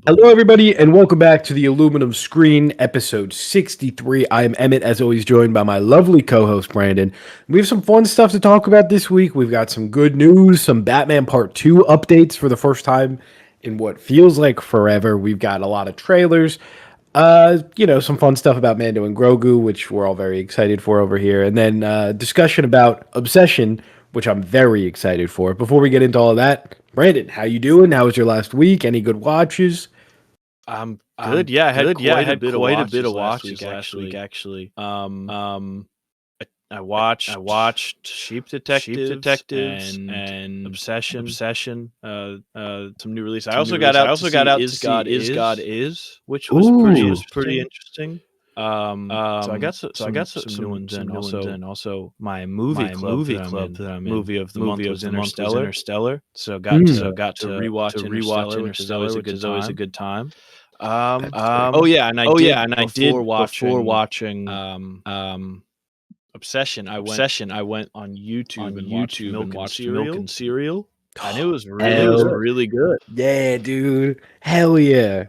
Hello, everybody, and welcome back to the Aluminum Screen, episode 63. I am Emmett, as always, joined by my lovely co-host, Brandon. We have some fun stuff to talk about this week. We've got some good news, some Batman Part 2 updates for the first time in what feels like forever. We've got a lot of trailers, some fun stuff about Mando and Grogu, which we're all very excited for over here, and then discussion about Obsession, which I'm very excited for. Before we get into all of that, Brandon, how you doing? How was your last week? Any good watches? I'm I'm good. Yeah, I had good. Yeah, I quite a had bit of quite a bit watches of watches last week. actually. I I watched watched Sheep Sheep Detectives and Obsession. Obsession. Some new release. I Some also new got release. I out to also got out see to Is see God Is God Is, Is, which was Ooh. pretty pretty interesting. interesting. So I got some some new ones ones in. in. Also, My movie my club movie that I'm club in. that I'm in. Movie of the month was Interstellar. Interstellar. So Mm. got to rewatch Interstellar, which is always a good time. good time. Oh yeah, and I Oh did yeah, and I before did before watching watching Obsession. I went Obsession. I went on YouTube on and watched YouTube Milk and and watched Milk Cereal, and Cereal, and it was Hell really good. yeah, dude. Hell yeah.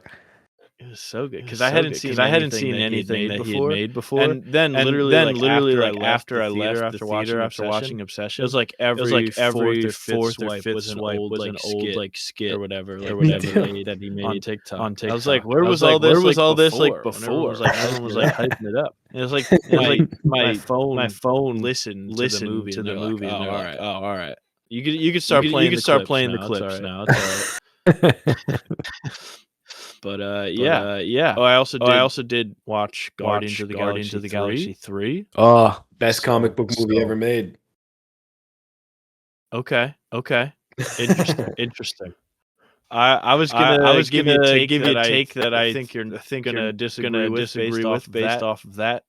It was so good It was because I so hadn't good because seen I hadn't anything seen that he had anything made that he had before, made before. and then And literally then like literally after I like left after the I theater left the after theater watching after watching Obsession, Obsession, it was like it was like every every fourth or fourth fifth swipe was an old skit skit or Me whatever too. that he on made TikTok. on I was like, TikTok. I was like, where where was was all this like when everyone was before? like When everyone was hyping it like up? hyping it up. And it was like And it was like my my phone phone listened to the listened movie, to and the they're like, movie, oh, and they're all like, right. oh, all right. You could You start could playing the start clips playing the now. It's all clips right. now. It's all right. But But yeah. yeah. Oh, I also Oh, I did also did watch Guardians of the Guardians Galaxy of the Galaxy 3. 3. Oh, best comic So book movie ever made. okay. Interesting. Interesting. I was I gonna was give you a gonna take give you that a I take that I think you're gonna gonna disagree with disagree with based off of that.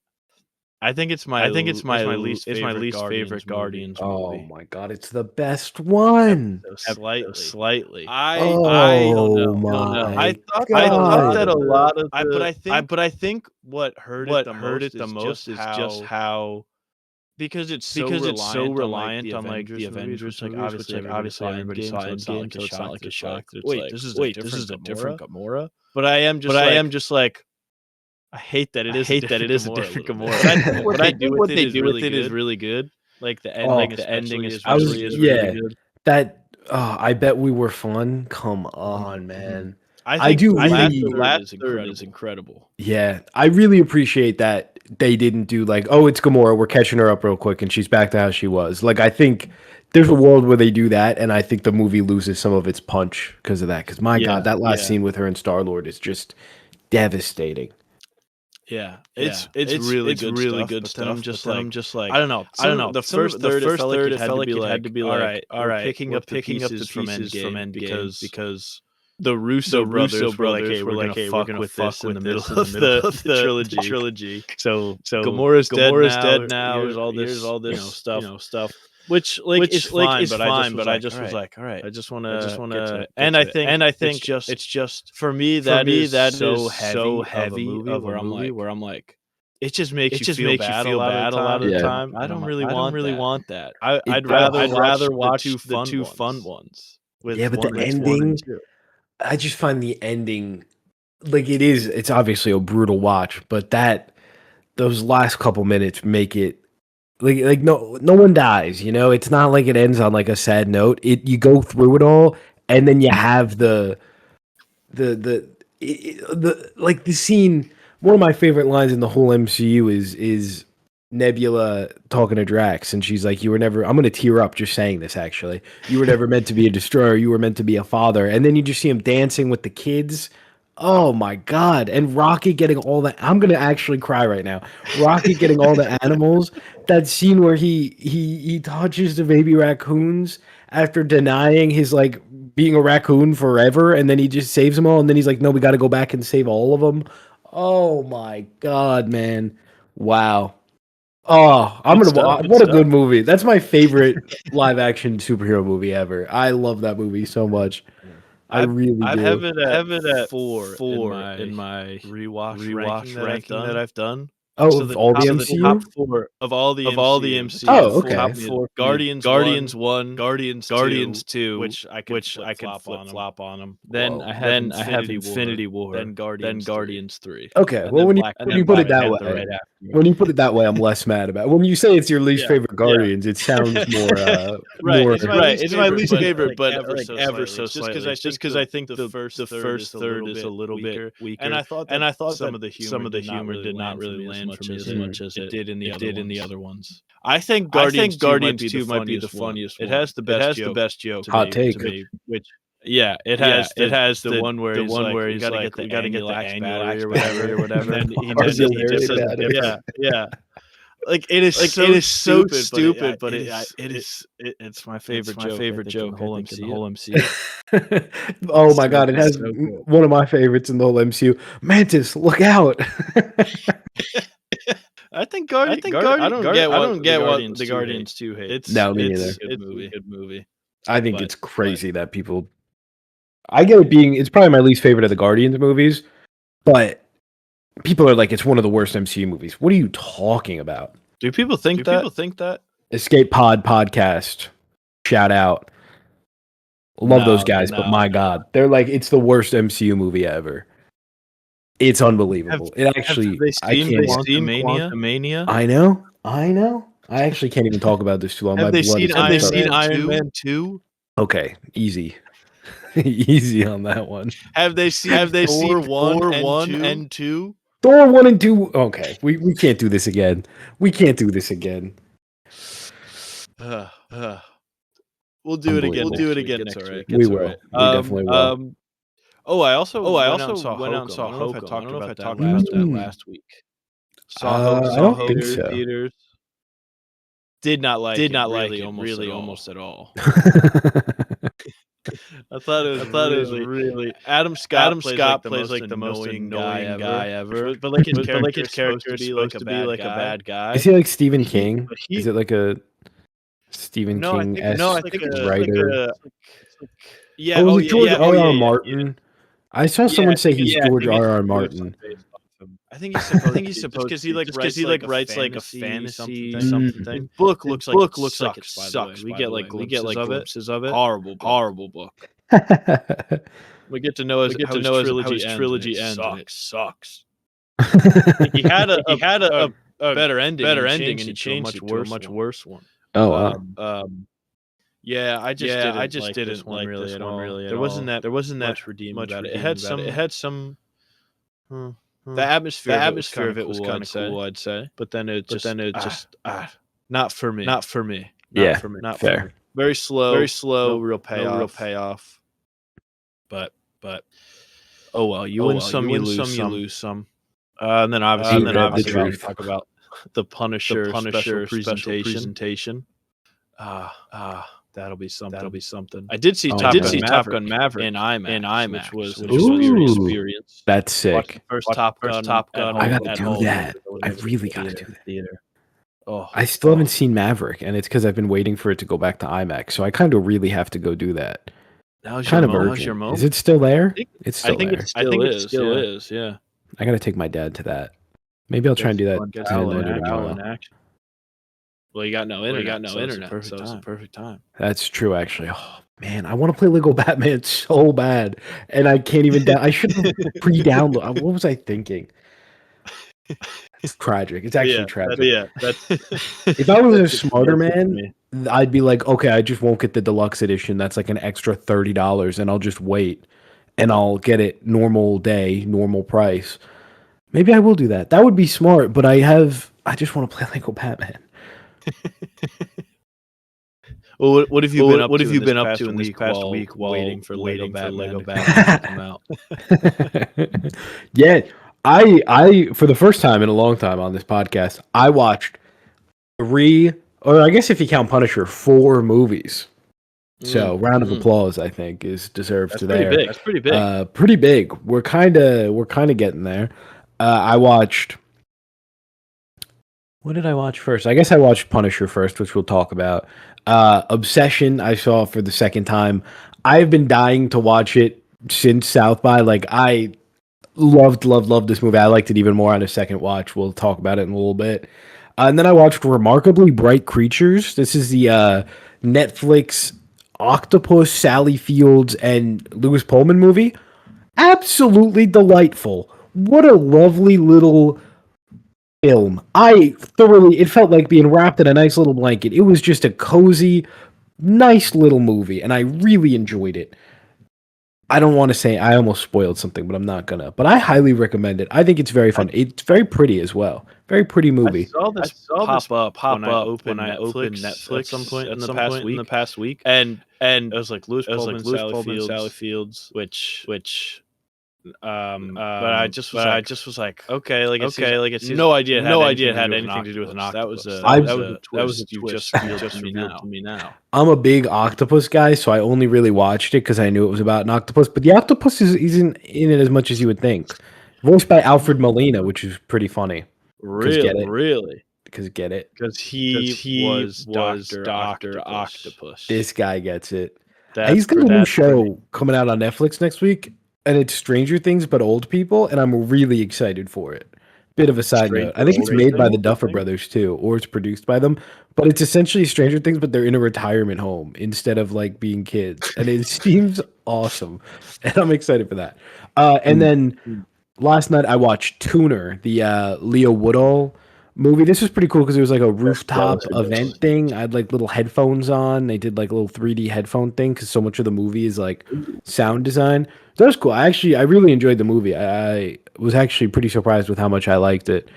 I think it's I think it's my least favorite least Guardians favorite movie. Guardians Oh movie. my god, it's the best one. So slightly. I Oh don't know. my I thought god. that a lot of but the I think what hurt it what the hurt most it the is just most is just how because it's so because it's so reliant on like the reliant on like the Avengers Avengers movies, which which like everybody obviously saw everybody saw Endgame, so it's not Endgame, like a so it's not shock. like a It's shock like, that it's wait, like, this is a wait, this different is a different Gamora. Gamora. But I am just like I hate that it is a different Gamora. A little bit. But I think what But I they do think with what it they is do with really it is good. really good. Like the Oh, ending, I was especially is really yeah. good. That I bet we were fun. Come on, man. I I think do the last really third is incredible. Yeah, I really appreciate that they didn't do like, oh, it's Gamora, we're catching her up real quick and she's back to how she was. Like I think there's a world where they do that and I think the movie loses some of its punch because of that. Cuz my god, that last scene with her and Star-Lord is just devastating. Yeah, It's really really stuff. good But stuff. then I'm just like, I I don't know. don't know. The Some first of the third, it first felt like third, it it had felt to like be it had like, to be like, all we're right, picking we're up the picking up the pieces from pieces from Endgame Endgame because because the Russo brothers were like, hey, were we're like, gonna hey, we're fuck gonna with fuck this in with the this middle in the of middle the of the trilogy. trilogy. So So Gamora's dead Gamora's now. dead now. Here's all this, stuff, stuff, which like is which like fine. is But I just fine. was But I like, just all was right, like, all right, I just want I just to want get to to it. get And to I it. And I think think it's just for me for that me is that so is so heavy heavy of a movie where I'm like, it just makes it you just feel makes you bad a feel lot of the bad a lot time, of the Yeah. time. I And don't I'm like, really I don't want really that. want that. I'd I'd rather rather watch watch the two fun fun ones Yeah, with but the one and ending, two. I just find the ending like it's obviously a brutal watch, but those last couple minutes make it like no one dies, you know? It's not like it ends on like a sad note. You go through it all and then you have the the like the scene. One of my favorite lines in the whole MCU is Nebula talking to Drax, and she's like, "You were never." I'm gonna tear up just saying this. Actually, you were never meant to be a destroyer. You were meant to be a father. And then you just see him dancing with the kids. Oh my god! And Rocky getting all the. I'm gonna actually cry right now. Rocky getting all the animals. That scene where he touches the baby raccoons after denying his like being a raccoon forever, and then he just saves them all, and then he's like, "No, we got to go back and save all of them." Oh my god, man! Wow. Oh, I'm Good gonna stuff. watch. What a good movie! That's my favorite live action superhero movie ever. I love that movie so much. I really I do. have it I have it at at 4 4 in my in my rewatch ranking rewatch that I've ranking that done. I've done. Oh, So of the all the top, MCU? the top 4 of all the MCU. Oh, okay. Top 4: Guardians 1, Guardians 2, which I could flip-flop on them. Then Whoa. I have Infinity War, then Guardians 3. Okay, And well, then when you put it that Panther way, right after. when you put it that way, I'm less mad about it. When you say it's your least Yeah, favorite Guardians, it sounds more, Right, more. it's my least favorite, but ever so just slightly. because I think the first third is a little bit weaker, and I thought that some of the humor did not really land for me as much as it did in the other ones. I think Guardians 2 might be the funniest one. It has the best joke Hot take. to me, which it has the one where he's like, we gotta get the annual battery or whatever, and then he just says, like it is so stupid, but it's my favorite joke in the whole MCU. Oh my god, it has so good. one of my favorites in the whole MCU. Mantis, look out! I think Guardians. I don't get what the Guardians 2 hate. No, me it's neither. a good movie. I think it's crazy that people. I get it being. It's probably my least favorite of the Guardians movies, but people are like, it's one of the worst MCU movies. What are you talking about? Do people think that? Escape Pod podcast. Shout out. Love those guys, but my god, they're like, it's the worst MCU movie ever. It's unbelievable. It actually, I can't. Quantumania? I know. I actually can't even talk about this too long. Have they seen Iron Man 2? Okay, easy. Easy on that one. Have they seen Thor 1 and 2? Thor 1 and 2. Okay, we can't do this again. We can't do this again. We'll do it again. It's all right. We will. We definitely will. I also went out and saw Hokum. I don't know if I talked about that last week. Saw Hokum. I don't think so. Theaters. Did not like it almost at all. I thought it was really Adam Scott plays like the most annoying guy ever. But like his character is supposed to be like a bad guy. Is he like Stephen King? Is it like a Stephen King-esque writer? George R.R. Martin. I saw someone say he's George R.R. Martin. I think he's supposed because he writes like a fantasy something thing. Book looks like it sucks. We get like glimpses of it. Horrible book. We get to know his trilogy ends. It sucks. He had a better ending, and he changed it to a much worse one. Oh wow. Yeah, I just didn't like this one really. There wasn't that much redeeming about it. It had some. The atmosphere of it was kind of cool, I'd say. But then it just not for me. Not for me. Not fair. For me. Very slow. No real payoff. But oh well, you win some, you lose some. And then obviously we talk about the Punisher special presentation. That'll be something. I did see Top Gun Maverick in IMAX, which was an experience. That's sick. First Top Gun. I gotta do that. I really gotta do that. Theater. I still haven't seen Maverick, and it's because I've been waiting for it to go back to IMAX. So I kind of really have to go do that. Now's kind your of moment. urgent. Is it still there? It's still there. I think it still is. Yeah. I gotta take my dad to that. Maybe I'll try and do that. Well, you got no internet. So it's a perfect time. That's true, actually. Oh man, I want to play Lego Batman so bad, and I can't even. I should have pre-download. What was I thinking? It's tragic. It's actually tragic. If I was a smarter man, I'd be like, okay, I just won't get the deluxe edition. That's like an extra $30, and I'll just wait, and I'll get it normal day, normal price. Maybe I will do that. That would be smart. But I just want to play Lego Batman. Well, what have you been up to in this past week while waiting for Lego Batman to come out? Yeah, I for the first time in a long time on this podcast, I watched 3, or I guess if you count Punisher, 4 movies. So round of applause, I think, is deserved to there. That's pretty big. Pretty big. We're kind of getting there. I watched. What did I watch first? I guess I watched Punisher first, which we'll talk about. Obsession, I saw for the second time. I've been dying to watch it since South by. Like, I Loved this movie. I liked it even more on a second watch. We'll talk about it in a little bit. And then I watched Remarkably Bright Creatures. This is the Netflix Octopus, Sally Fields, and Lewis Pullman movie. Absolutely delightful. What a lovely little film. It felt like being wrapped in a nice little blanket. It was just a cozy, nice little movie, and I really enjoyed it. I don't want to say I almost spoiled something, but I'm not gonna. But I highly recommend it. I think it's very fun. It's very pretty as well. Very pretty movie. I saw this pop up when I opened Netflix at some point in the past week, and it was like Lewis Pullman, Sally Fields, which but I just was like, okay, like it's no idea it had anything to do with an octopus. That was a twist you just revealed to me now. I'm a big octopus guy, so I only really watched it because I knew it was about an octopus. But the octopus isn't in it as much as you would think. Voiced by Alfred Molina, which is pretty funny. Really? Because get it? Because he was Doctor Octopus. This guy gets it. He's got a new show coming out on Netflix next week, and it's Stranger Things, but old people, and I'm really excited for it. Bit of a side note. I think it's made by the Duffer Brothers, too, or it's produced by them. But it's essentially Stranger Things, but they're in a retirement home instead of, like, being kids. And it seems awesome. And I'm excited for that. And then last night I watched Tuner, the Leo Woodall movie. This was pretty cool because it was like a rooftop event thing. I had like little headphones on. They did like a little 3D headphone thing because so much of the movie is like sound design. So that was cool. I really enjoyed the movie. I was actually pretty surprised with how much I liked it.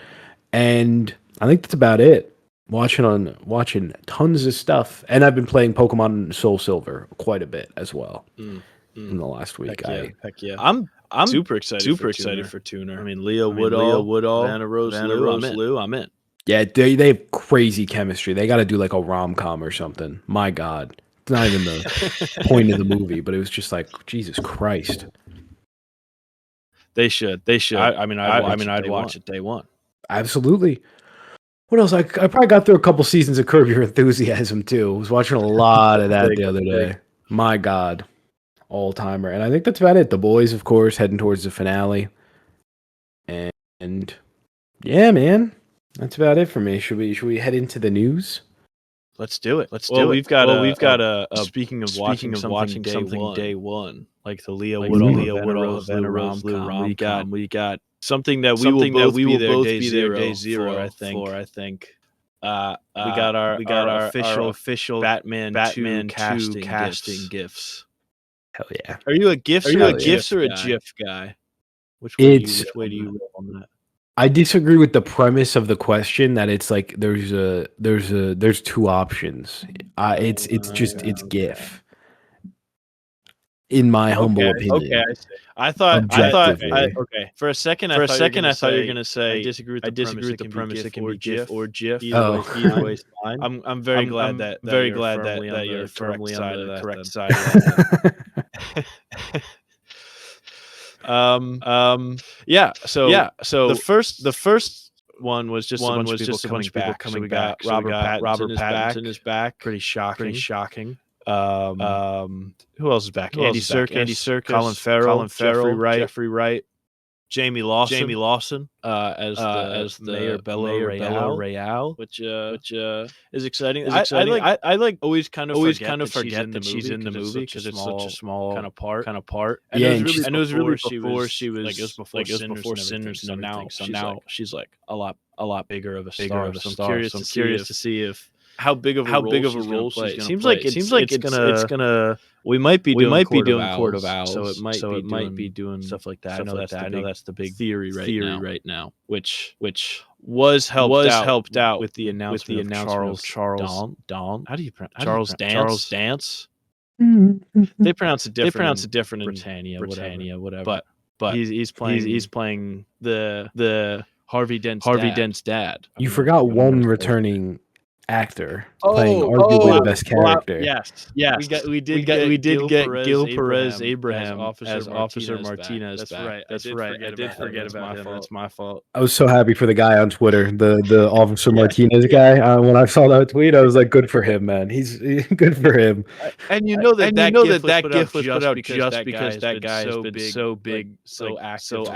And I think that's about it. Watching tons of stuff. And I've been playing Pokemon Soul Silver quite a bit as well in the last week. Heck yeah. I'm super excited for Tuner. I mean, Leo Woodall, Vanna Rose Liu, I'm in. Yeah, they have crazy chemistry. They got to do like a rom-com or something. My God. It's not even the point of the movie, but it was just like, Jesus Christ. They should. I'd watch it day one. Absolutely. What else? I probably got through a couple seasons of Curb Your Enthusiasm, too. I was watching a lot of that the other day. My God. All-timer. And I think that's about it. The Boys, of course, heading towards the finale. And yeah, man. That's about it for me. Should we head into the news? Let's do it. We've got a speaking of watching something day one, like the Leo Woodall Vanna Rose rom-com. We got something that we will both be there day zero. I think. We got our official Batman 2 casting gifts. Hell yeah! Are you a GIFs or a GIF guy? Which way do you roll on that? I disagree with the premise of the question that it's like there's two options. It's GIF. In my humble opinion. Okay, I thought okay. For a second I thought you were gonna say I disagree with the premise. It can be GIF or GIF. Either way, fine. I'm very glad that you're firmly on the correct side of that. Yeah. So the first one was just a bunch of people coming back. Robert Pattinson is back. Pretty shocking. Who else is back? Andy Serkis, Colin Farrell, Jeffrey Wright, Jamie Lawson, as the Mayor Bella Real, which is exciting. I like always kind of forget that she's in the movie because it's such a small kind of part. And yeah, it was really before she was like it was before Sinners. So now she's like a lot bigger of a star. So I'm curious to see if how big of a role she's gonna play. It seems like it's gonna. We might be doing Court of Owls, so it might be doing stuff like that. I know that's the big theory right now, which was helped out with the announcement of Charles Dance. How do you pronounce Charles Dance? They pronounce it different in Britannia, whatever. But he's playing the Harvey Dent's dad. You forgot one returning actor playing arguably the best character. Yes. We did get Gil Perez Abraham as Officer Martinez. That's right. I did forget about him. That's my fault. I was so happy for the guy on Twitter, the Officer Martinez guy. When I saw that tweet, I was like, "Good for him, man. He's good for him." And you know that GIF was put out just because that guy has been so big, so active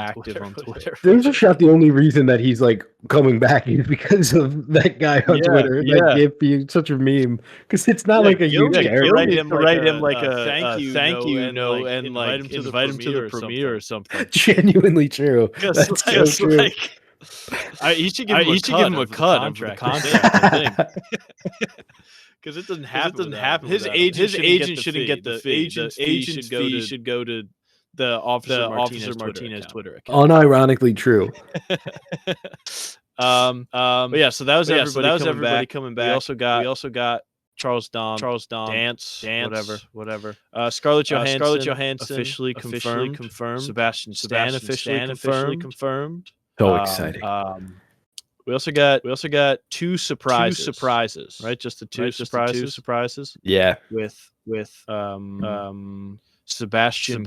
on Twitter. There's a shot. The only reason that he's like coming back is because of that guy on Twitter. That GIF being such a meme because it's not like a huge character. Write him like a thank you, and invite him to the premiere or something. Genuinely true. That's so true. He should give him a cut of the contract, I think. Because it doesn't happen. His agent shouldn't get the fee. The agent's fee should go to the Officer Martinez Twitter account. Unironically true. But yeah, so that was everybody coming back. We also got Charles Dom, Dance, whatever. Scarlett Johansson officially confirmed. Sebastian Stan officially confirmed. So exciting. We also got two surprises, right? Just the two surprises. Yeah. With Sebastian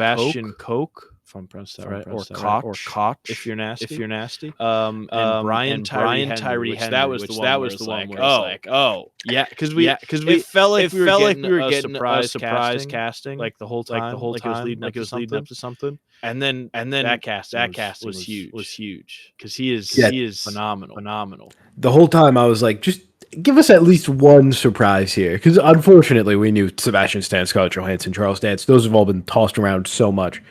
Koch, if I'm pronouncing that right, or Koch, if you're nasty. And Brian Tyree Henry. That was the one where it's like, oh, yeah, because we felt like we were getting a surprise casting, like the whole time, like it was leading up to something. And then that casting was huge because he is phenomenal. The whole time I was like, just give us at least one surprise here, because unfortunately we knew Sebastian Stan, Scarlett Johansson, Charles Dance. Those have all been tossed around so much.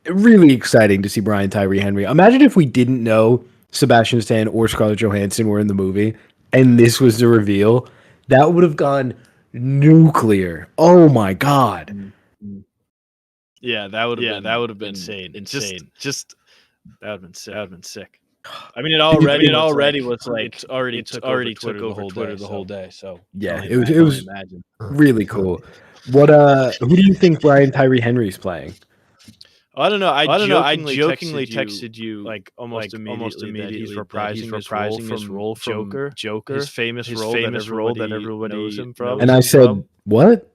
Really exciting to see Brian Tyree Henry. Imagine if we didn't know Sebastian Stan or Scarlett Johansson were in the movie, and this was the reveal. That would have gone nuclear. Oh my god. Yeah, that would have been insane. Just that would have been sick. I mean, it already took over Twitter the whole day. So yeah, it was really cool. Who do you think Brian Tyree Henry's playing? I don't know. I jokingly texted you like almost immediately that he's reprising his role from Joker, his famous role that everybody knows him from. And I said, what?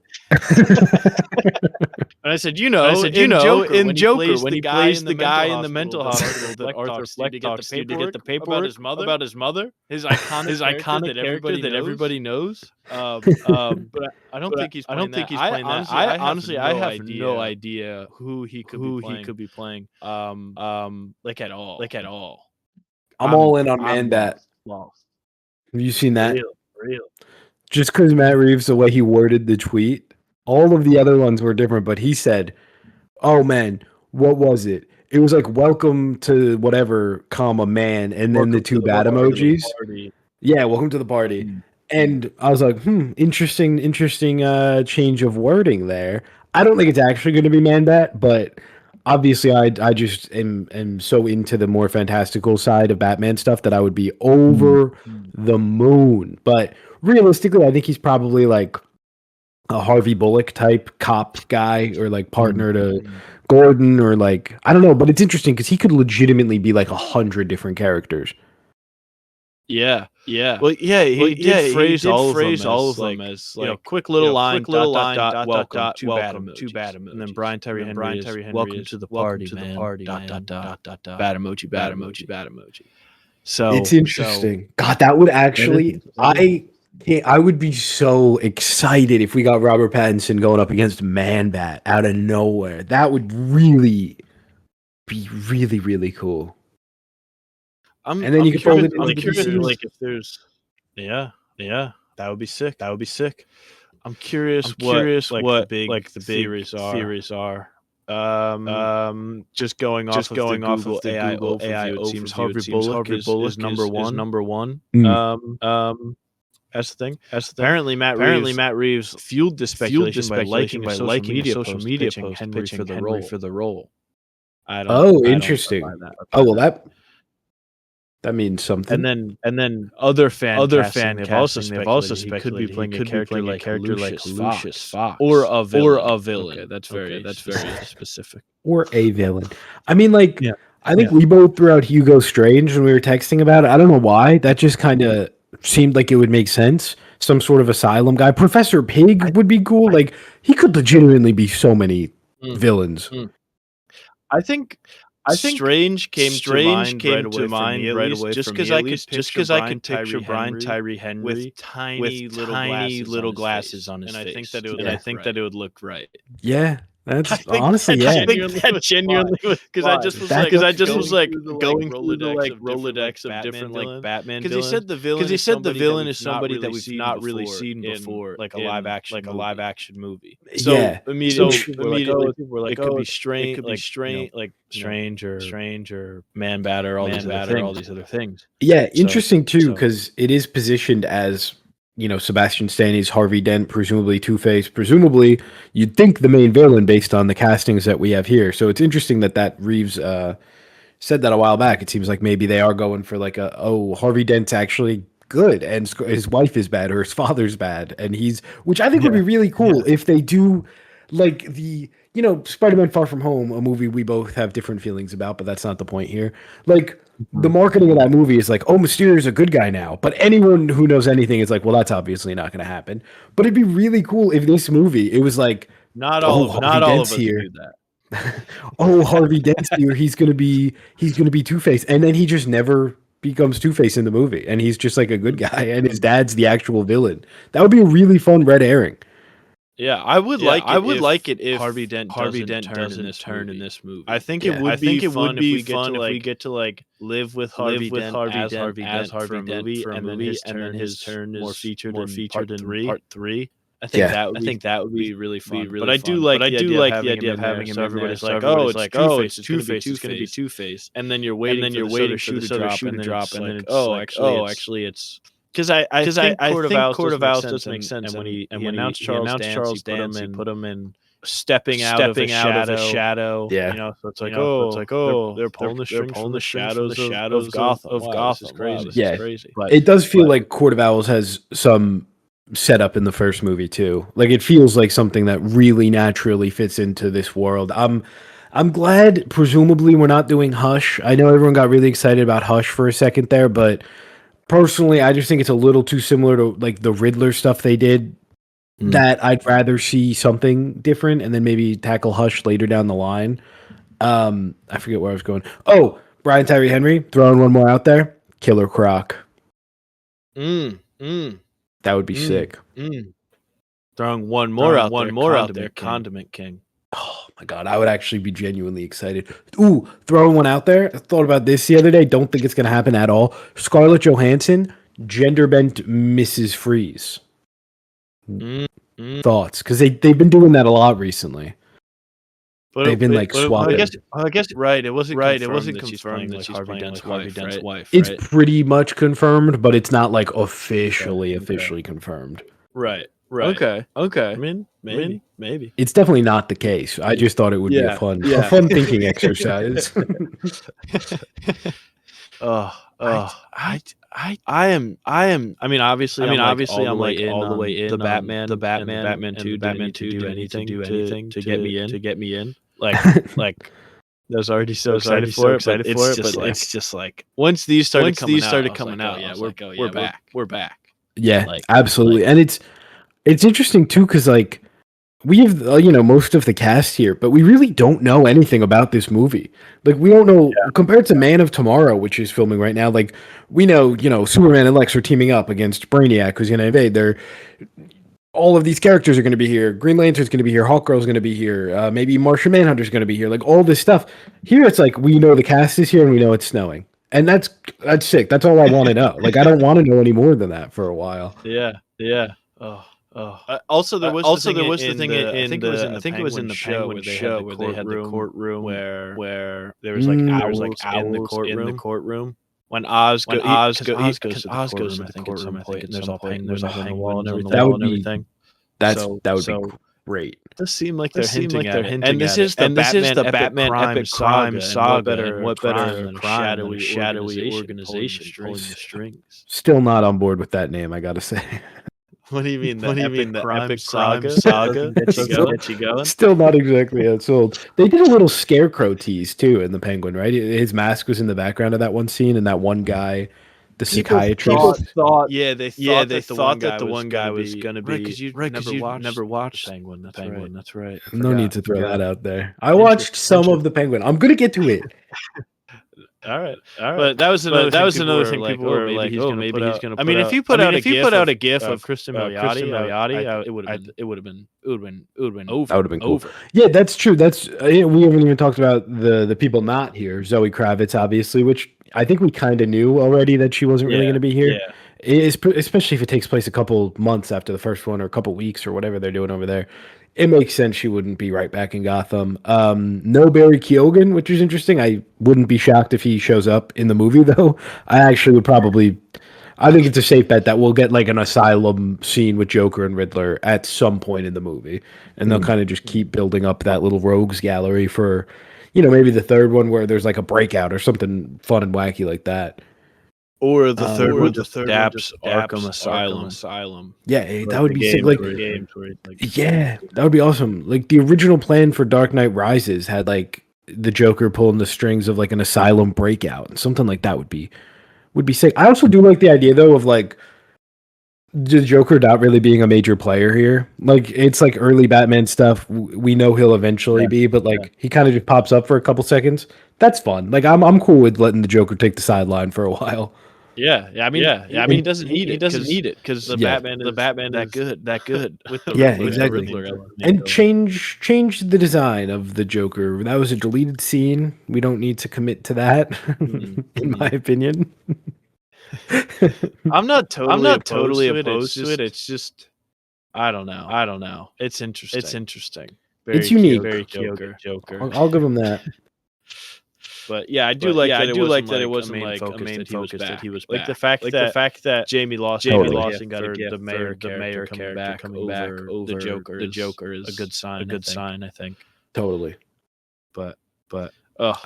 And I said, in Joker, when he plays the guy in the mental hospital that Arthur Fleck talks to get the paperwork about his mother, his iconic character that everybody knows. But I don't think he's playing that. I honestly have no idea who he could be playing. Like at all. I'm all in on Man-Bat. Have you seen that? Real. Just because Matt Reeves, the way he worded the tweet, all of the other ones were different, but he said, oh man, what was it? It was like, welcome to whatever, comma, man, and then the two bad emojis. Yeah, welcome to the party. And I was like, interesting change of wording there. I don't think it's actually going to be Man-Bat, but obviously I just am so into the more fantastical side of Batman stuff that I would be over the moon. But realistically, I think he's probably like a Harvey Bullock type cop guy, or like partner to Gordon, or like, I don't know, but it's interesting because he could legitimately be like 100 different characters. Yeah. Well, he did phrase all of them as like, quick little line, welcome to bad emoji. And then Brian Tyree Henry is, welcome to the party, man. Bad emoji. So it's interesting. God, that would actually, I would be so excited if we got Robert Pattinson going up against Man-Bat out of nowhere. That would really be really, really cool. And then you could fold it into curious, like if there's, that would be sick. I'm curious what the big theories are. Just going off of the AI overview, it seems Harvey Bullock is number one. That's the thing. Apparently, Matt Reeves fueled this speculation by liking social media posts Henry for the role. Interesting. Well, that means something. And then other fan have also speculated he could be playing a character like Lucius Fox or a villain. Okay, that's very specific. Or a villain. I mean, like, I think we both threw out Hugo Strange when we were texting about it. I don't know why. That just kind of seemed like it would make sense. Some sort of asylum guy. Professor Pig would be cool. Like he could legitimately be so many villains. I think Strange came to mind right away just because I could picture Brian Tyree Henry with tiny little glasses on his face, and I think that it would look right. Yeah, that's honestly, yeah. I think that genuinely because I just was like going through the Rolodex of different like Batman villains. Because he said the villain is somebody that we've not really seen before, like a live action movie. So Yeah. immediately we're like, it could be Strange, Strange or Man Bat or all these other things. Yeah, interesting too, because it is positioned as, Sebastian Stan's Harvey Dent, presumably Two-Face, presumably you'd think the main villain based on the castings that we have here. So it's interesting that Reeves said that a while back. It seems like maybe they are going for like Harvey Dent's actually good and his wife is bad or his father's bad, and which I think would be really cool if they do like the Spider-Man Far From Home, a movie we both have different feelings about, but that's not the point here. Like the marketing of that movie is like, oh, Mysterio's a good guy now. But anyone who knows anything is like, well, that's obviously not going to happen. But it'd be really cool if this movie, it was like, not all of us here. Do that. Oh, Harvey Dent's here. He's gonna be Two-Face, and then he just never becomes Two-Face in the movie, and he's just like a good guy, and his dad's the actual villain. That would be a really fun red herring. Yeah, I would like it if Harvey Dent doesn't turn in this movie. I think it would be fun if we get to like live with Harvey Dent as Harvey Dent for a movie, and then his turn is more featured in part 3. I think that would be really fun. But I do like the idea of having him. So everybody's like, oh, it's Two-Face. It's going to be Two-Face. And then you're waiting for the shoe to drop, and then it's actually it's. Because I think Court of Owls does make sense. And when he announced Charles Dance, he put him in stepping out of a shadow. Yeah. So it's like, they're pulling the shadows of Gotham. This is crazy. Yeah. It's crazy. It does feel like Court of Owls has some setup in the first movie too. Like it feels like something that really naturally fits into this world. I'm glad, presumably, we're not doing Hush. I know everyone got really excited about Hush for a second there, but personally, I just think it's a little too similar to like the Riddler stuff they did. That I'd rather see something different and then maybe tackle Hush later down the line. I forget where I was going. Oh, Brian Tyree Henry, throwing one more out there. Killer Croc. That would be sick. Throwing one more out there. Condiment King. Oh my god, I would actually be genuinely excited. Ooh, throwing one out there. I thought about this the other day. Don't think it's going to happen at all. Scarlett Johansson, gender bent Mrs. Freeze. Thoughts? Because they've been doing that a lot recently. But they've been swapping. I guess right. It wasn't confirmed that she's playing Harvey Dent's wife. It's pretty much confirmed, but it's not like officially confirmed. Right. Okay. I mean, maybe. It's definitely not the case. I just thought it would be a fun thinking exercise. I mean, obviously, I'm like all the way in the Batman 2 do anything to get me in. Like, I was already so excited for it, but it's just like once these started coming out, we're back. Yeah, absolutely, and it's interesting too because like we have most of the cast here, but we really don't know anything about this movie. Like we don't know compared to Man of Tomorrow, which is filming right now. Like we know Superman and Lex are teaming up against Brainiac, who's going to invade. All of these characters are going to be here. Green Lantern's going to be here. Hawkgirl's going to be here. Maybe Martian Manhunter's going to be here. Like all this stuff. Here it's like we know the cast is here and we know it's snowing, and that's sick. That's all I want to know. Like I don't want to know any more than that for a while. Yeah. Also, there was the thing. I think it was in the Penguin show where they had the courtroom where there was like hours in the courtroom. When Oz goes to the courtroom, I think, and there's all penguins on the wall and everything. That would be great. It does seem like they're hinting at it. And this is the Batman epic crime saga. What better than a shadowy organization pulling the strings? Still not on board with that name, I gotta say. What do you mean? The epic saga? Get you going? Still not exactly sold. They did a little Scarecrow tease too in the Penguin, right? His mask was in the background of that one scene, and that one guy the psychiatrist. They thought that the one guy was going to be because you never watched the Penguin. That's right. No need to throw that out there. I watched some of the Penguin. I'm gonna get to it. All right. But that was another thing people were like, oh, maybe he's going to. I mean, if you put out a GIF of Kristen Milioti, it would have been over. That would have been cool. Yeah, that's true. That's we haven't even talked about the people not here. Zoe Kravitz, obviously, which I think we kind of knew already that she wasn't really going to be here. Yeah. Especially if it takes place a couple months after the first one or a couple weeks or whatever they're doing over there. It makes sense she wouldn't be right back in Gotham. No Barry Keoghan, which is interesting. I wouldn't be shocked if he shows up in the movie, though. I actually would probably... I think it's a safe bet that we'll get like an asylum scene with Joker and Riddler at some point in the movie. And they'll kind of just keep building up that little rogues gallery for, maybe the third one where there's like a breakout or something fun and wacky like that. Or the third one, Daps Arkham Asylum. Yeah, that would be sick. Yeah, that would be awesome. Like the original plan for Dark Knight Rises had like the Joker pulling the strings of like an asylum breakout, and something like that would be sick. I also do like the idea though of like the Joker not really being a major player here. Like it's like early Batman stuff. We know he'll eventually be, but like he kind of just pops up for a couple seconds. That's fun. Like I'm cool with letting the Joker take the sideline for a while. Yeah. I mean, he doesn't need it. Because the Batman that good with the exactly. Riddler element. And change the design of the Joker. That was a deleted scene. We don't need to commit to that, in my opinion. I'm not totally opposed to it. It's just I don't know. It's interesting. It's unique. Very Joker. I'll give him that. But yeah, I do like that it wasn't like a main focus that he was back. Like the fact that Jamie Lawson got to get the mayor coming back over the Joker is a good sign. I think. Totally. But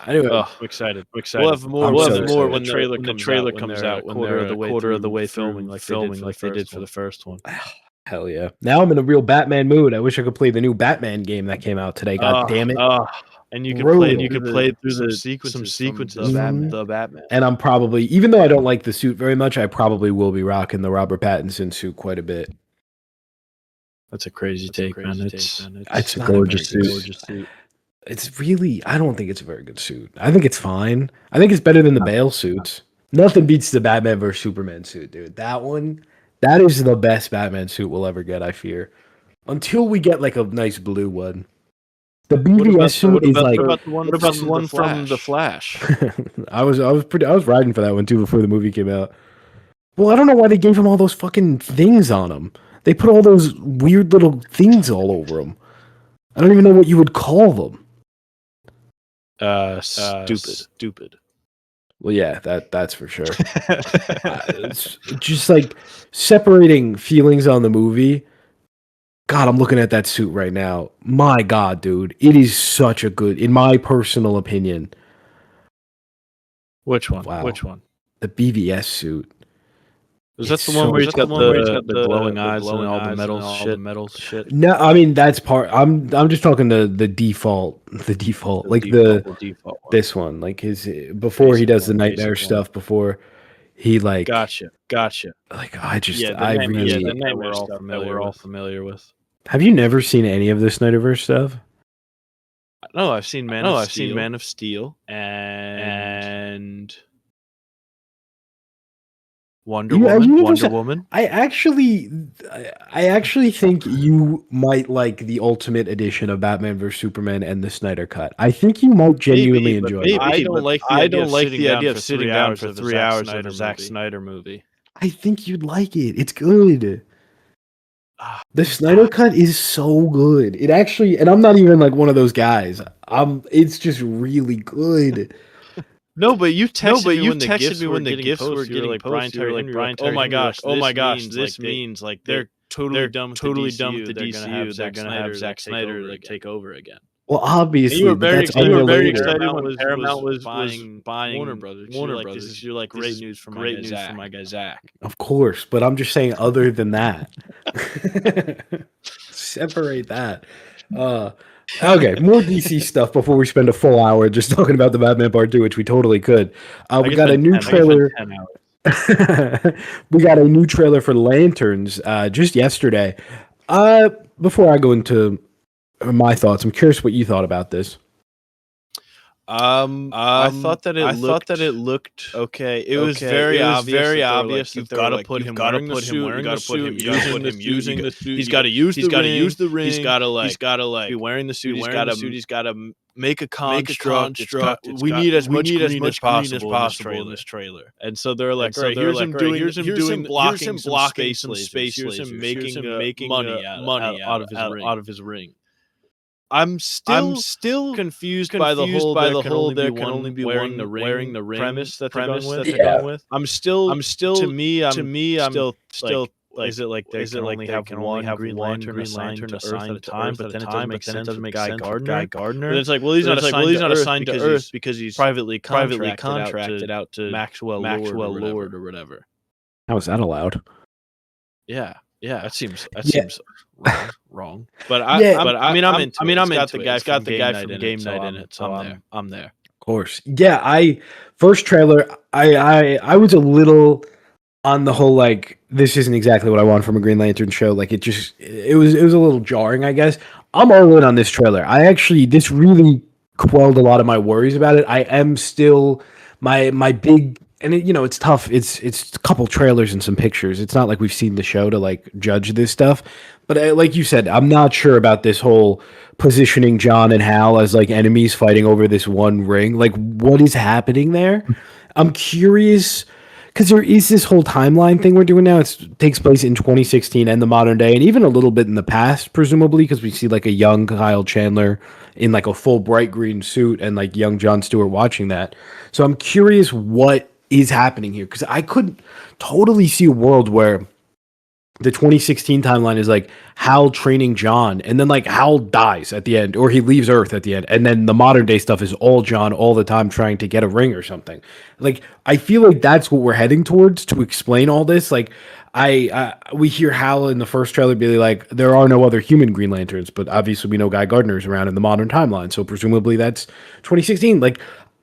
anyway, I'm excited. We'll have more when the trailer comes out. When they're quarter of the way filming like they did for the first one. Hell yeah! Now I'm in a real Batman mood. I wish I could play the new Batman game that came out today. God damn it! And you could play through some sequences of the Batman. And I'm probably, even though I don't like the suit very much, I probably will be rocking the Robert Pattinson suit quite a bit. That's a crazy take, man. It's a gorgeous suit. It's really, I don't think it's a very good suit. I think it's fine. I think it's better than the Bale suits. Nothing beats the Batman vs Superman suit, dude. That is the best Batman suit we'll ever get, I fear. Until we get like a nice blue one. The BVS suit is like. What about the one from The Flash? I was riding for that one too before the movie came out. Well, I don't know why they gave him all those fucking things on him. They put all those weird little things all over him. I don't even know what you would call them. Stupid. Well, yeah, that's for sure. It's just like separating feelings on the movie. God, I'm looking at that suit right now. My God, dude. It is such a good, in my personal opinion. Which one? Wow. Which one? The BVS suit. Is that the one where he's got the glowing eyes and all the metal shit? No, I mean, that's part. I'm just talking the default. Like default this one. Like his, before he does the nightmare stuff, before he like. Gotcha. Like, I really. The nightmare stuff that we're all familiar with. Have you never seen any of the Snyderverse stuff? No, I've seen Man of Steel and Wonder Woman. I actually think you might like the Ultimate Edition of Batman vs Superman and the Snyder Cut. I think you might genuinely enjoy it. I don't like the idea of sitting down for 3 hours of a Zack Snyder movie. I think you'd like it. It's good. The Snyder Cut is so good. It actually, and I'm not even like one of those guys. It's just really good. No, but you texted me when the gifts were getting posted. You were like, oh my gosh, this means like they're totally dumb with the DCU. They're gonna have Zack Snyder like take over again. Well, obviously, you were very excited when Paramount was buying Warner Brothers. You're like great news for my guy Zach. Of course, but I'm just saying. Other than that, separate that. Okay, more DC stuff before we spend a full hour just talking about the Batman Part 2, which we totally could. We got a new trailer. we got a new trailer for Lanterns just yesterday. Before I go into my thoughts, I'm curious what you thought about this. I thought that it looked okay. It was very obvious. You've got to put him wearing the suit. You got to put him using the suit. He's got to use the ring. He's got to be wearing the suit. He's got to make a construct. We need as much green as possible in this trailer. And so they're like, all right, here's him doing blocking some space. Here's him making money out of his ring. I'm still confused by the whole there can only be one wearing the ring premise that they're going with. I'm still to me I'm still like, is it like they can only have one Green Lantern assigned to Earth at a time, but then it doesn't make sense with Guy Gardner. But it's like, well, he's not assigned to Earth because he's privately contracted out to Maxwell Lord or whatever. How is that allowed? Yeah, that seems wrong. But I'm into it. It's got the guy from Game Night in it, so I'm there. Of course. Yeah, first trailer, I was a little on the whole, like, this isn't exactly what I want from a Green Lantern show. Like, it was a little jarring, I guess. I'm all in on this trailer. This really quelled a lot of my worries about it. I am still my big, and it's tough. It's a couple trailers and some pictures. It's not like we've seen the show to like judge this stuff. But like you said, I'm not sure about this whole positioning John and Hal as like enemies fighting over this one ring. Like, what is happening there? I'm curious because there is this whole timeline thing we're doing now. It takes place in 2016 and the modern day, and even a little bit in the past, presumably, because we see like a young Kyle Chandler in like a full bright green suit and like young Jon Stewart watching that. So I'm curious what is happening here, because I could totally see a world where the 2016 timeline is like Hal training John, and then like Hal dies at the end, or he leaves Earth at the end, and then the modern day stuff is all John all the time trying to get a ring or something. Like, I feel like that's what we're heading towards to explain all this. Like, we hear Hal in the first trailer be like, there are no other human Green Lanterns, but obviously we know Guy Gardner's around in the modern timeline, so presumably that's 2016. Like,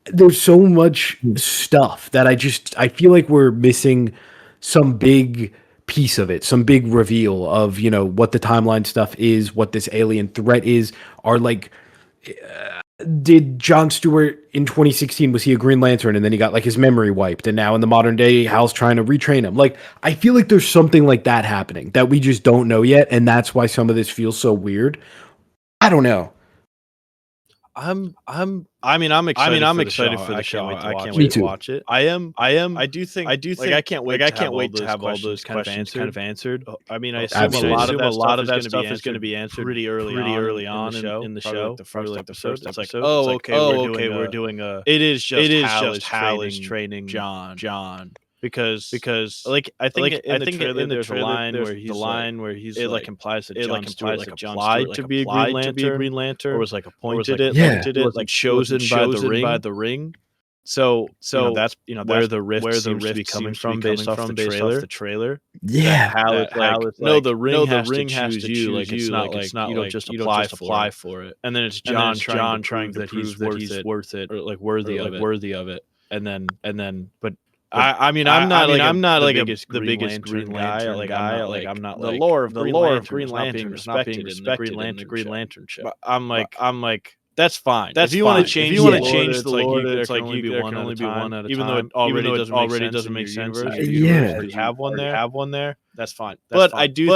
there's so much stuff that I feel like we're missing some big piece of it, some big reveal of, what the timeline stuff is, what this alien threat is, are like, did Jon Stewart in 2016, was he a Green Lantern and then he got like his memory wiped, and now in the modern day Hal's trying to retrain him? Like, I feel like there's something like that happening that we just don't know yet, and that's why some of this feels so weird. I don't know. I'm excited for the show. I can't wait to watch it. I do think like, I can't wait to have all those questions kind of answered. I mean, I assume a lot of that stuff is going to be answered pretty early on in the show. Probably like the first episode. It's like, okay, we're doing a. It is just Hal is training John. Because like I think in the trailer there's a line where he's it like implies that Jon Stewart like applied to be a Green Lantern, or was like appointed like chosen by the ring. So that's where the rift seems to be coming from based off the trailer. Yeah, Hal is like, no, the ring has to choose you. Like, it's not you don't just apply for it. And then it's John trying to prove that he's worth it, or like worthy of it. And then but. I'm not the biggest Green Lantern guy. Like, I'm not like the lore of Green Lantern is not being respected in the Green Lantern show. But I'm like that's fine. If you want to change the lore, it's like you can only be one at a time. Even though it already doesn't make sense. Yeah, you have one there. That's fine. But I do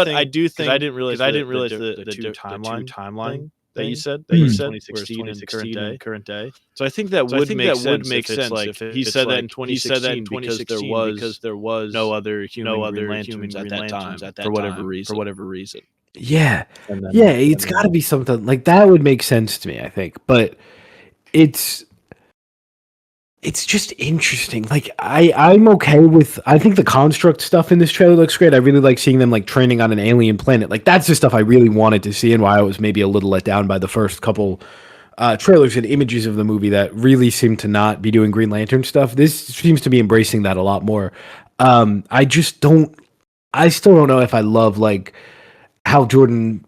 think I didn't realize the two timeline that you said 2016 and current day. So I think that would make sense. Like, he said that in 2016 because there was no other human Green Lanterns at that time for whatever reason. Yeah, it's got to be something like that. Would make sense to me, I think. But it's just interesting. Like, I'm okay with. I think the construct stuff in this trailer looks great. I really like seeing them like training on an alien planet. Like, that's the stuff I really wanted to see, and why I was maybe a little let down by the first couple trailers and images of the movie that really seem to not be doing Green Lantern stuff. This seems to be embracing that a lot more. I still don't know if I love like Hal Jordan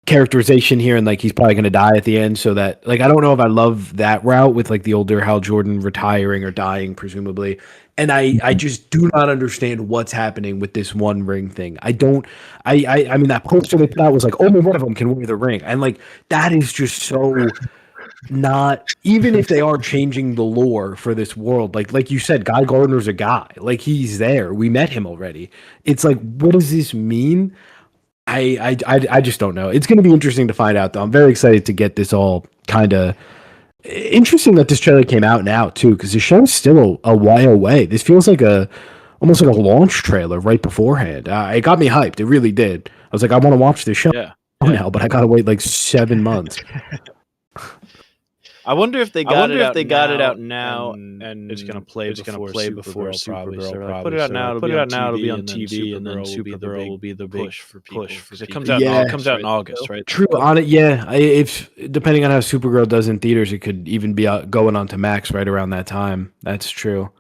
characterization here, and like he's probably going to die at the end, so that like I don't know if I love that route with like the older Hal Jordan retiring or dying presumably, and I just do not understand what's happening with this One Ring thing. I mean that poster they put out was like only one of them can wear the ring, and like that is just so not, even if they are changing the lore for this world, like you said, Guy Gardner's a guy, like he's there, we met him already. It's like, what does this mean? I just don't know. It's going to be interesting to find out, though. I'm very excited to get this all kind of interesting that this trailer came out now too, because the show's still a while away. This feels like almost like a launch trailer right beforehand. It got me hyped. It really did. I was like, I want to watch this show now, but I got to wait like 7 months. I wonder if they got it out now and it's gonna play before Supergirl probably. So like, put it out now. It'll be on TV, and then Supergirl will be the big push for people. Because it comes out. It comes out in August, right? True. On it, yeah. If depending on how Supergirl does in theaters, it could even be going on to Max right around that time. That's true.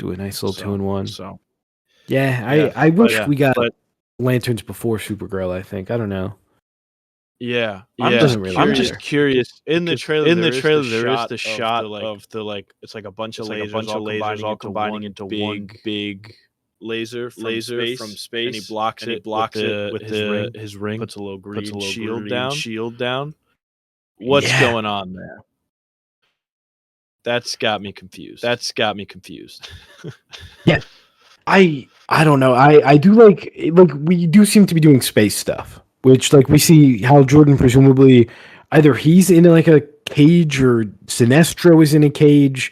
Do a nice little 2-in-1. So yeah, I wish we got Lanterns before Supergirl. I think I don't know. Yeah, I'm just curious. In the trailer, there is the shot of the like it's like a bunch of lasers all combining into one big laser from space, and he blocks it with his ring. Puts a little green shield down. What's going on there? That's got me confused. Yeah, I don't know. I do like we do seem to be doing space stuff. Which, like, we see Hal Jordan, presumably, either he's in, like, a cage or Sinestro is in a cage.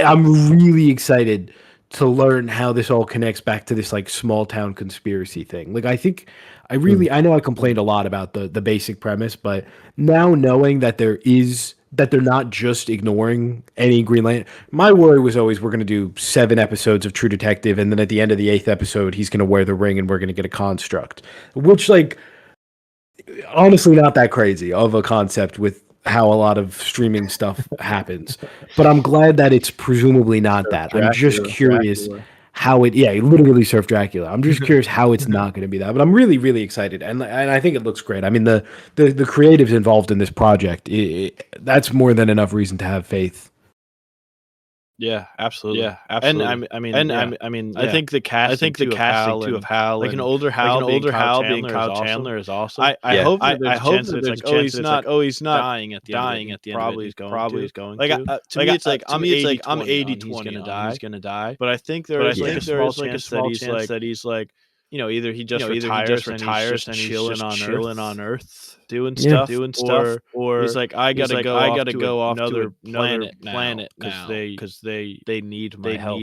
I'm really excited to learn how this all connects back to this, like, small-town conspiracy thing. Like, I know I complained a lot about the basic premise, but now knowing that that they're not just ignoring any Green Lantern. My worry was always we're going to do 7 episodes of True Detective, and then at the end of the 8th episode, he's going to wear the ring and we're going to get a construct. Which, like, honestly not that crazy of a concept with how a lot of streaming stuff happens. But I'm glad that it's presumably not that. I'm just curious how it literally Surf Dracula. I'm just curious how it's not going to be that. But I'm really, really excited. And I think it looks great. I mean, the creatives involved in this project, that's more than enough reason to have faith. Yeah, absolutely. I think the casting too of Hal, like an older Hal being Kyle Chandler is awesome. I hope that there's a chance that he's not dying at the end. Probably is going. Like to me, it's like I'm 80-20. He's gonna die. But I think there is like a small chance that he's like, either he just retires and he's chilling on Earth doing stuff, or he's like, I gotta go off to another planet because they need my help.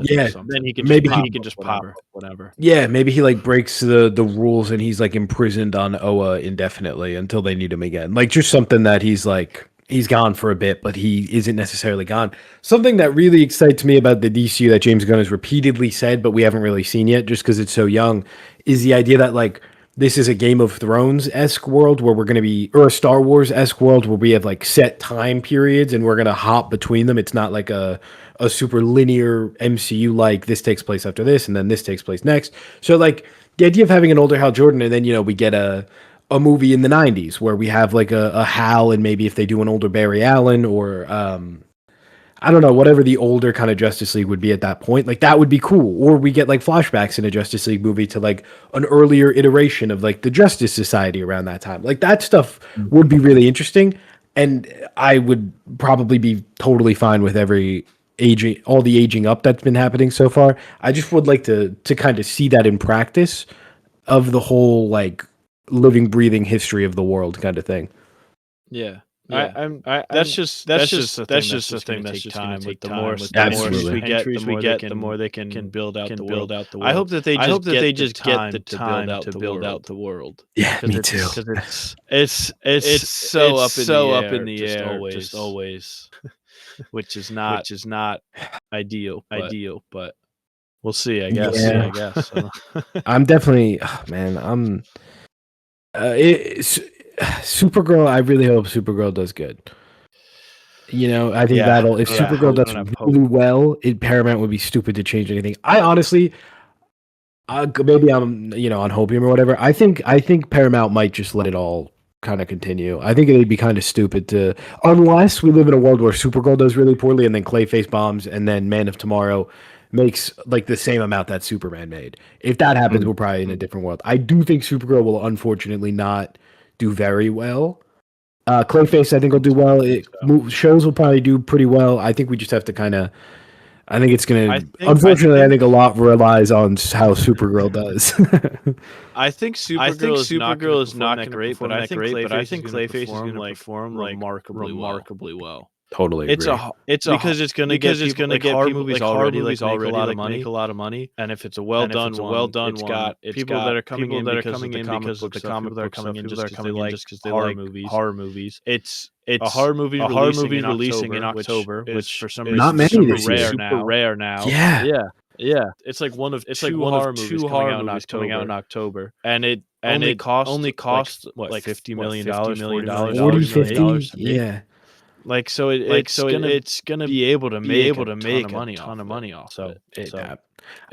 Yeah, then he can just pop whatever. Yeah, maybe he like breaks the rules and he's like imprisoned on Oa indefinitely until they need him again. Like just something that he's gone for a bit, but he isn't necessarily gone. Something that really excites me about the DCU that James Gunn has repeatedly said, but we haven't really seen yet just because it's so young, is the idea that like this is a Game of Thrones-esque world where we're going to be, or a Star Wars-esque world where we have like set time periods and we're going to hop between them. It's not like a super linear MCU like this takes place after this and then this takes place next. So like the idea of having an older Hal Jordan and then, we get a movie in the 90s where we have like a Hal and maybe if they do an older Barry Allen or I don't know, whatever the older kind of Justice League would be at that point, like that would be cool. Or we get like flashbacks in a Justice League movie to like an earlier iteration of like the Justice Society around that time. Like that stuff would be really interesting. And I would probably be totally fine with all the aging up that's been happening so far. I just would like to kind of see that in practice of the whole like living, breathing history of the world kind of thing. Yeah. That's just the thing that's just time. With the more entries we get, the more they can build out the world. I hope that they just get the time to build out the world. Yeah, me too. Because it's so up in the air, just always, which is not ideal. But we'll see. I guess. Yeah. I guess. I'm definitely, man. Supergirl, I really hope Supergirl does good. I think if Supergirl does really well, Paramount would be stupid to change anything. I honestly, maybe I'm on hopium or whatever. I think Paramount might just let it all kind of continue. I think it'd be kind of stupid to, unless we live in a world where Supergirl does really poorly and then Clayface bombs and then Man of Tomorrow makes like the same amount that Superman made. If that happens, we're probably in a different world. I do think Supergirl will unfortunately not do very well. Clayface, I think, will do well. Shows will probably do pretty well. I think we just have to kind of. I think it's going to. Unfortunately, I think a lot relies on how Supergirl does. I think Supergirl is not going to great, but I think Clayface is going to perform remarkably well. Totally agree. Because it's going to get horror movies already make a lot of money, and if it's a well done one, it's got people that are coming in because of the comic books, coming in just because they like horror movies. It's a horror movie releasing in October, which for some reason not many is super rare now. Yeah. It's like one of two horror movies coming out in October, and it only costs what, like $50 million, $40 million, yeah. Like it's gonna be able to make a ton of money off. So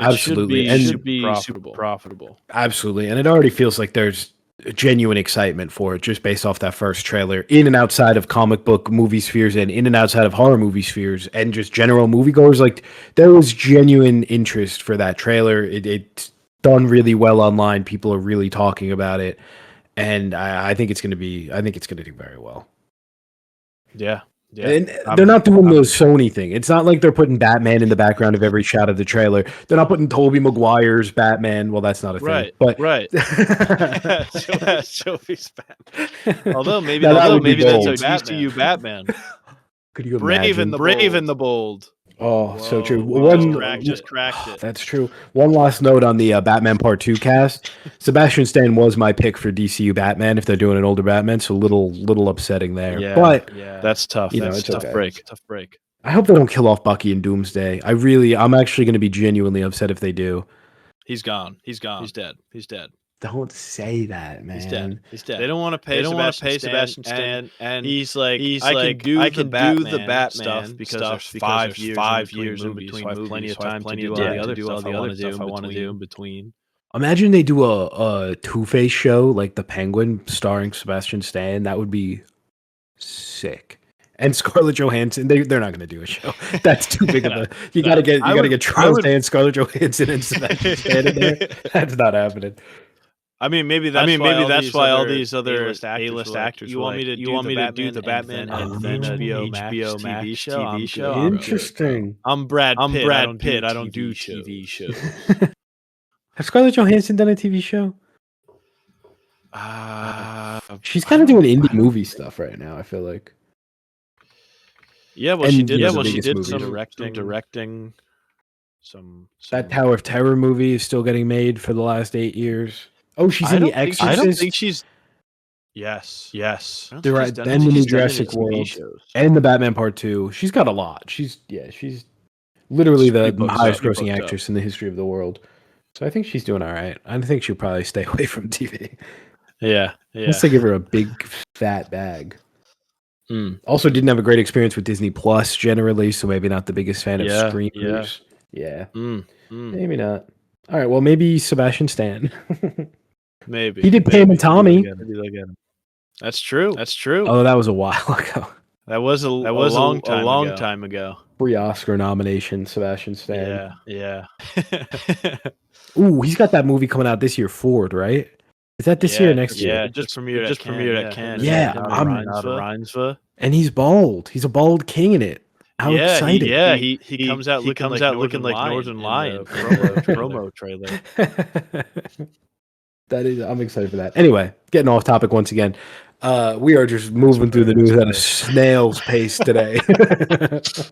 absolutely, it should be super profitable. Absolutely, and it already feels like there's genuine excitement for it just based off that first trailer, in and outside of comic book movie spheres and in and outside of horror movie spheres and just general moviegoers. Like, there was genuine interest for that trailer. It's done really well online. People are really talking about it, and I think it's going to do very well. Yeah. And they're not doing the Sony thing. It's not like they're putting Batman in the background of every shot of the trailer. They're not putting Tobey Maguire's Batman. Well, that's not a thing. But Sophie's Batman. Although maybe that's a DCU Batman. Could you imagine? Brave and the Bold. Oh, whoa, so true. Just cracked it. That's true. One last note on the Batman Part 2 cast. Sebastian Stan was my pick for DCU Batman if they're doing an older Batman, so little upsetting there. Yeah, but that's tough. It's tough break. I hope they don't kill off Bucky in Doomsday. I'm actually going to be genuinely upset if they do. He's gone. He's dead. Don't say that, man. He's dead. They don't want to pay Sebastian Stan, and he's like, I can do the Batman stuff because there's 5 years in between. So I have plenty of time to do all the other stuff I want to do in between. Imagine they do a Two-Face show like The Penguin starring Sebastian Stan. That would be sick. And Scarlett Johansson, they're not going to do a show. That's too big of a. You got to get Charles Stan, Scarlett Johansson, and Sebastian Stan in there. That's not happening. I mean, maybe that's why all these other A-list actors. You want me to do the Batman and then HBO Max TV show? Interesting. I'm Brad Pitt. I don't do TV shows. Has Scarlett Johansson done a TV show? She's kind of doing indie movie stuff right now, I feel like. Yeah, well, she did some directing. Some that Tower of Terror movie is still getting made for the last 8 years. Oh, she's in The Exorcist. I don't think she's. Yes. They're right. And the new Jurassic World and the Batman Part 2. She's got a lot. She's literally the highest grossing actress in the history of the world. So I think she's doing all right. I think she'll probably stay away from TV. Yeah. Unless they give her a big fat bag. Also, didn't have a great experience with Disney Plus generally, so maybe not the biggest fan of streamers. Yeah. Maybe not. All right. Well, maybe Sebastian Stan. Maybe he did Pam and Tommy. Maybe That's true. Oh, that was a while ago. That was a long time ago. Free Oscar nomination, Sebastian Stan. Yeah. Ooh, he's got that movie coming out this year, Ford, right? Is that this year or next year? Yeah, just premiered at Cannes. Yeah, out of Rhinesville. And he's bald. He's a bald king in it. How exciting! He comes out looking like Northern Lion promo trailer. I'm excited for that. Anyway, getting off topic once again. We are just moving through the news at a snail's pace today. It's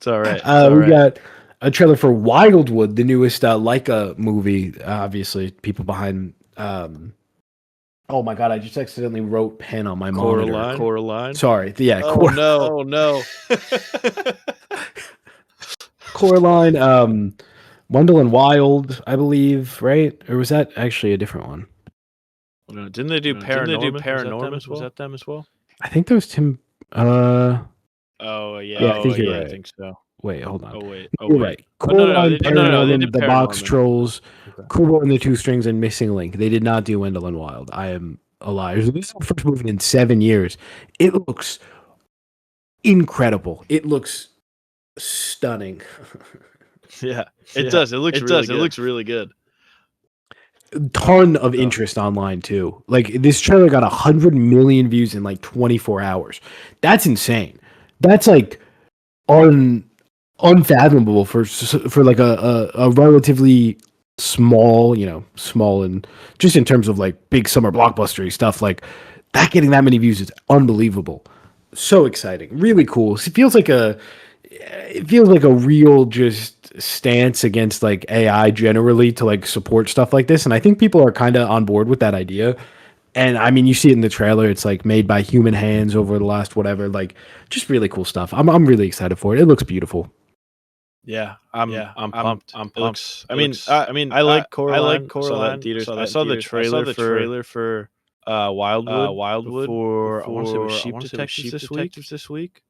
all right. We got a trailer for Wildwood, the newest Leica movie. Obviously, people behind. Oh my god! I just accidentally wrote pen on my monitor. Coraline. Sorry. Yeah. Oh no. Coraline. Wendell and Wild, I believe, right? Or was that actually a different one? No, didn't they do Paranorman? Was that them as well? I think there was Tim. Oh yeah. I think you're right. I think so. Wait, hold on. Oh wait. You're right. Coraline, They did The Box Paranorman. Trolls, Okay. Kubo and the Two Strings, and Missing Link. They did not do Wendell and Wild. I am a liar. This is the first movie in 7 years. It looks incredible. It looks stunning. Yeah, it does. It looks really good. It looks really good. Ton of interest online too. Like this trailer got 100 million views in like 24 hours. That's insane. That's like unfathomable for like a relatively small, small and just in terms of like big summer blockbustery stuff. Like that getting that many views is unbelievable. So exciting. Really cool. It feels like a real just stance against like AI generally to like support stuff like this. And I think people are kind of on board with that idea. And I mean, you see it in the trailer. It's like made by human hands over the last whatever, like just really cool stuff. I'm really excited for it. It looks beautiful. Yeah, I'm pumped. I'm pumped. I mean, I like Coraline. I saw the trailer for Wildwood for I want to say it was Sheep Detectives this week.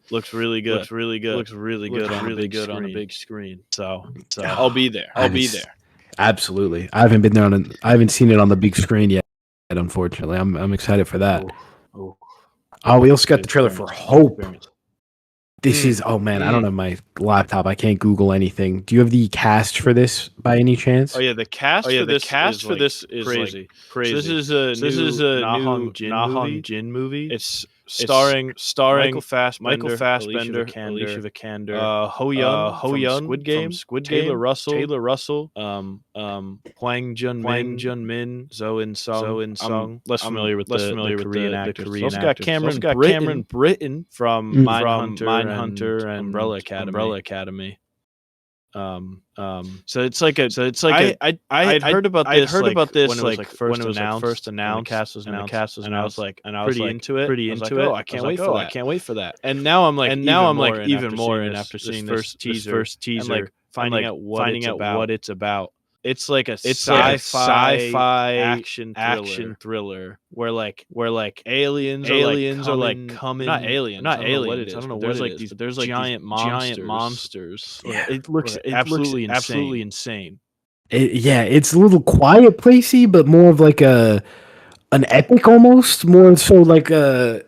Looks really good. Looks really good on a big screen. So I'll be there. Absolutely. I haven't been there I haven't seen it on the big screen yet. Unfortunately, I'm excited for that. Oh, we also got the trailer for Hope. This is I don't have my laptop. I can't Google anything. Do you have the cast for this by any chance? Oh yeah, the cast for this is crazy. So this is a Na Hong Jin movie. It's starring Michael Fassbender, Alicia Vikander, Ho Yun from Squid Game, Taylor Russell, Hwang Jun Min, Zo In Sung. Less familiar with the Korean actors. Also got Cameron Britton from Mindhunter and Umbrella Academy. So it's like I'd heard about this when it was first announced and the cast was announced, and I was pretty into it. Oh, I can't wait for that. And now I'm even more in after seeing this first teaser and finding out what it's about. It's like a sci-fi action thriller where aliens are coming. Not aliens. I don't know what it is. But there's giant monsters. Yeah. It looks absolutely insane. It's a little quiet placey, but more of like an epic almost. More so like I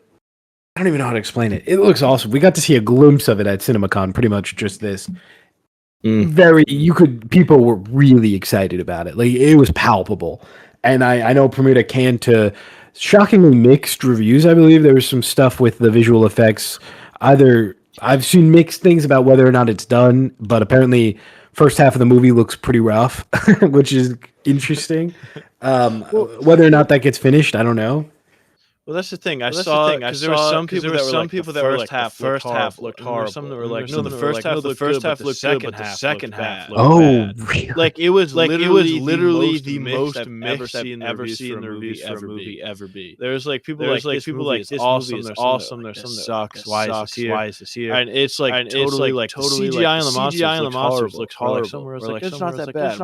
don't even know how to explain it. It looks awesome. We got to see a glimpse of it at CinemaCon. Pretty much just this. People were really excited about it. Like it was palpable. And I know premiered at Cannes to shockingly mixed reviews. I believe there was some stuff with the visual effects. I've seen mixed things about whether or not it's done, but apparently first half of the movie looks pretty rough, which is interesting. Whether or not that gets finished, I don't know. Well, that's the thing. I saw because there were some people that were like the first half looked horrible. Some that were like, no, the first half looked good, but the second half looked bad. Really? Like it was literally the most mixed I've ever seen the reviews for a movie ever be. There's like people like this movie is awesome. There's some that sucks. Why is this here? And it's like totally CGI and the monsters looks horrible. Somewhere it's like it's not that bad.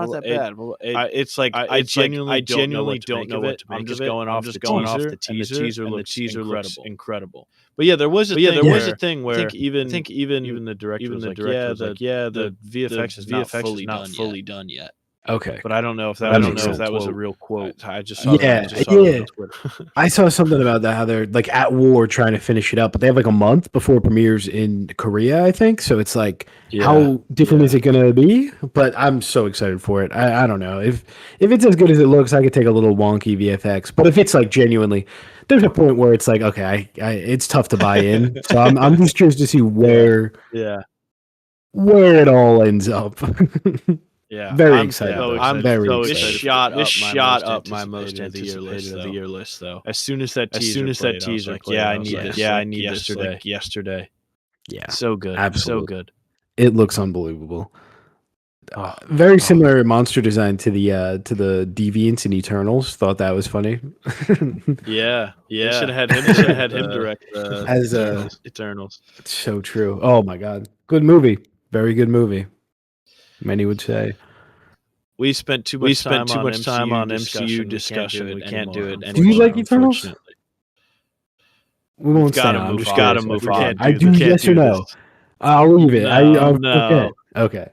It's like I genuinely don't know what to make of it. I'm just going off the teaser. The teaser looks incredible. But yeah, there was a thing where I think even the director was like, the VFX is not fully done yet. Okay, but I don't know if that was a real quote. I just saw that on Twitter. I saw something about that, how they're like at war trying to finish it up, but they have like a month before it premieres in Korea, I think. So it's like, how different is it going to be? But I'm so excited for it. I don't know if it's as good as it looks. I could take a little wonky VFX, but if it's like genuinely, there's a point where it's like, okay, it's tough to buy in. So I'm just curious to see where it all ends up. Yeah, very excited. I'm very excited. This shot up my most anticipated of the year list, though. As soon as that teaser, I need this. Yeah, I need this yesterday. Yeah, so good, absolutely. So good. It looks unbelievable. Very similar monster design to the Deviants in Eternals. Thought that was funny. Yeah. Should have had him direct as Eternals. It's so true. Oh my god, good movie. Very good movie. Many would say. We spent too much time on MCU discussion. We can't do it anymore. Do you like Eternals? We won't gotta move on. I do. Yes or no? I'll leave it. No. Okay.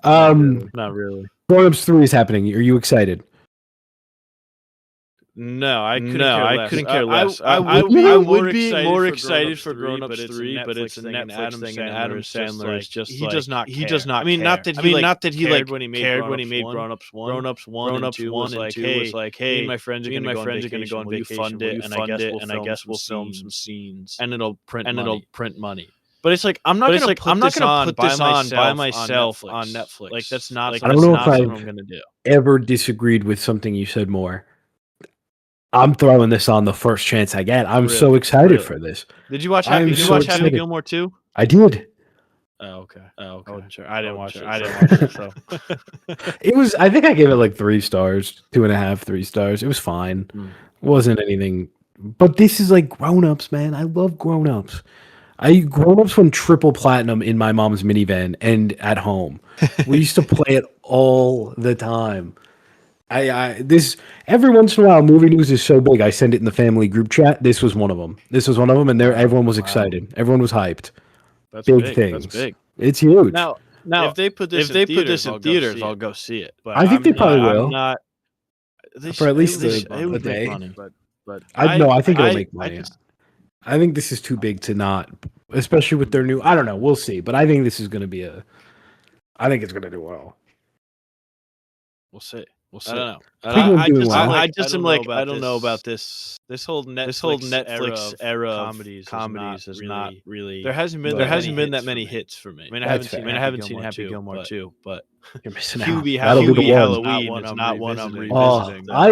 Not really. Grown Ups 3 is happening. Are you excited? No, I couldn't care less. I would be more excited for Grown Ups 3, but it's a Netflix thing, and Adam Sandler is just he does not care. I mean, not that he cared when he made Grown Ups 1. Grown Ups 1 and 2 was like, hey, me and my friends are going to go on vacation. Fund it, and I guess we'll film some scenes, and it'll print money. But it's like I'm not going to put this on by myself on Netflix. Like that's not I don't know if I'm going to do. Ever disagreed with something you said more. I'm throwing this on the first chance I get. I'm so excited for this. Did you watch Happy Gilmore 2? I did. Oh, okay. I wasn't sure. I didn't watch it. So it was. I think I gave it like 3 stars, 2.5, 3 stars. It was fine. Wasn't anything. But this is like Grown Ups, man. I love Grown Ups. Grown Ups went triple platinum in my mom's minivan and at home. We used to play it all the time. This every once in a while, movie news is so big. I send it in the family group chat. This was one of them. And everyone was excited. Everyone was hyped. That's big things. That's big. It's huge. Now, if they put this in theaters, I'll go see it. But I think they probably will. For at least a day. Money, but I think it'll make money. I think this is too big to not, especially with their new. I don't know. We'll see. But I think this is going to be I think it's going to do well. We'll see. I don't know. I don't know about this whole Netflix era of comedies is not really. There hasn't been that many hits for me. I mean, I haven't seen Happy Gilmore 2, but you're missing out. Hubie Halloween is not one I'm revisiting. I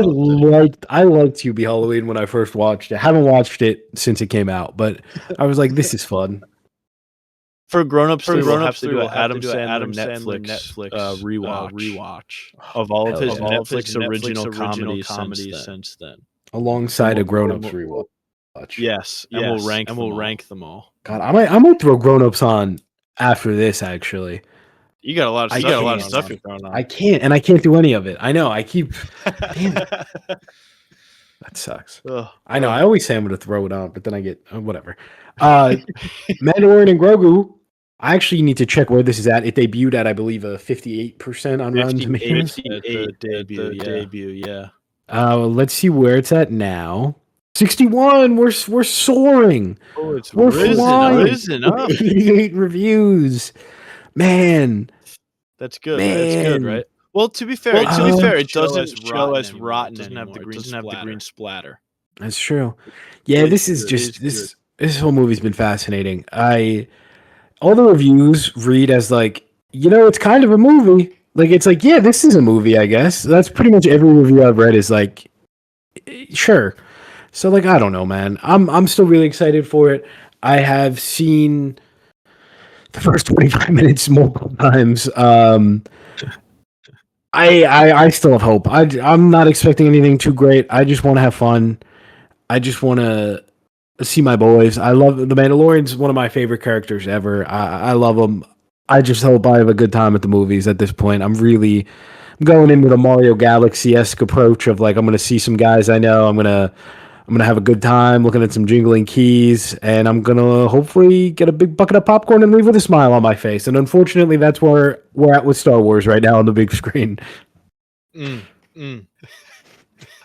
liked Hubie Halloween when I first watched it. Haven't watched it since it came out, but I was like, this is fun. For Grown Ups, we'll have to do an Adam Sandler Netflix rewatch of all of his Netflix original comedies since then, alongside a Grown Ups rewatch. Yes, and we'll rank them all. God, I might throw Grown Ups on after this. Actually, you got a lot of stuff you're throwing on. I can't do any of it. I know. I keep. Damn it. That sucks. I know. I always say I'm going to throw it on, but then I get whatever. Mandalorian and Grogu. I actually need to check where this is at. It debuted at, I believe, a 58% on Rotten Tomatoes. Debut, yeah. Let's see where it's at now. 61. We're soaring. Oh, we're risen up. 88 reviews. Man, that's good. That's good, right? Well, to be fair, it doesn't show as rotten. It doesn't have the green splatter. That's true. Yeah, this whole movie's been fascinating. All the reviews read as like, it's kind of a movie. Like, it's like, yeah, this is a movie, I guess. That's pretty much every review I've read is like, sure. So, like, I don't know, man. I'm still really excited for it. I have seen the first 25 minutes multiple times. I still have hope. I'm not expecting anything too great. I just want to have fun. I just want to see my boys. I love the Mandalorian's one of my favorite characters ever. I love him. I just hope I have a good time at the movies at this point. I'm going in with a Mario Galaxy-esque approach of like, I'm going to see some guys I know. I'm going to have a good time looking at some jingling keys, and I'm going to hopefully get a big bucket of popcorn and leave with a smile on my face. And unfortunately, that's where we're at with Star Wars right now on the big screen.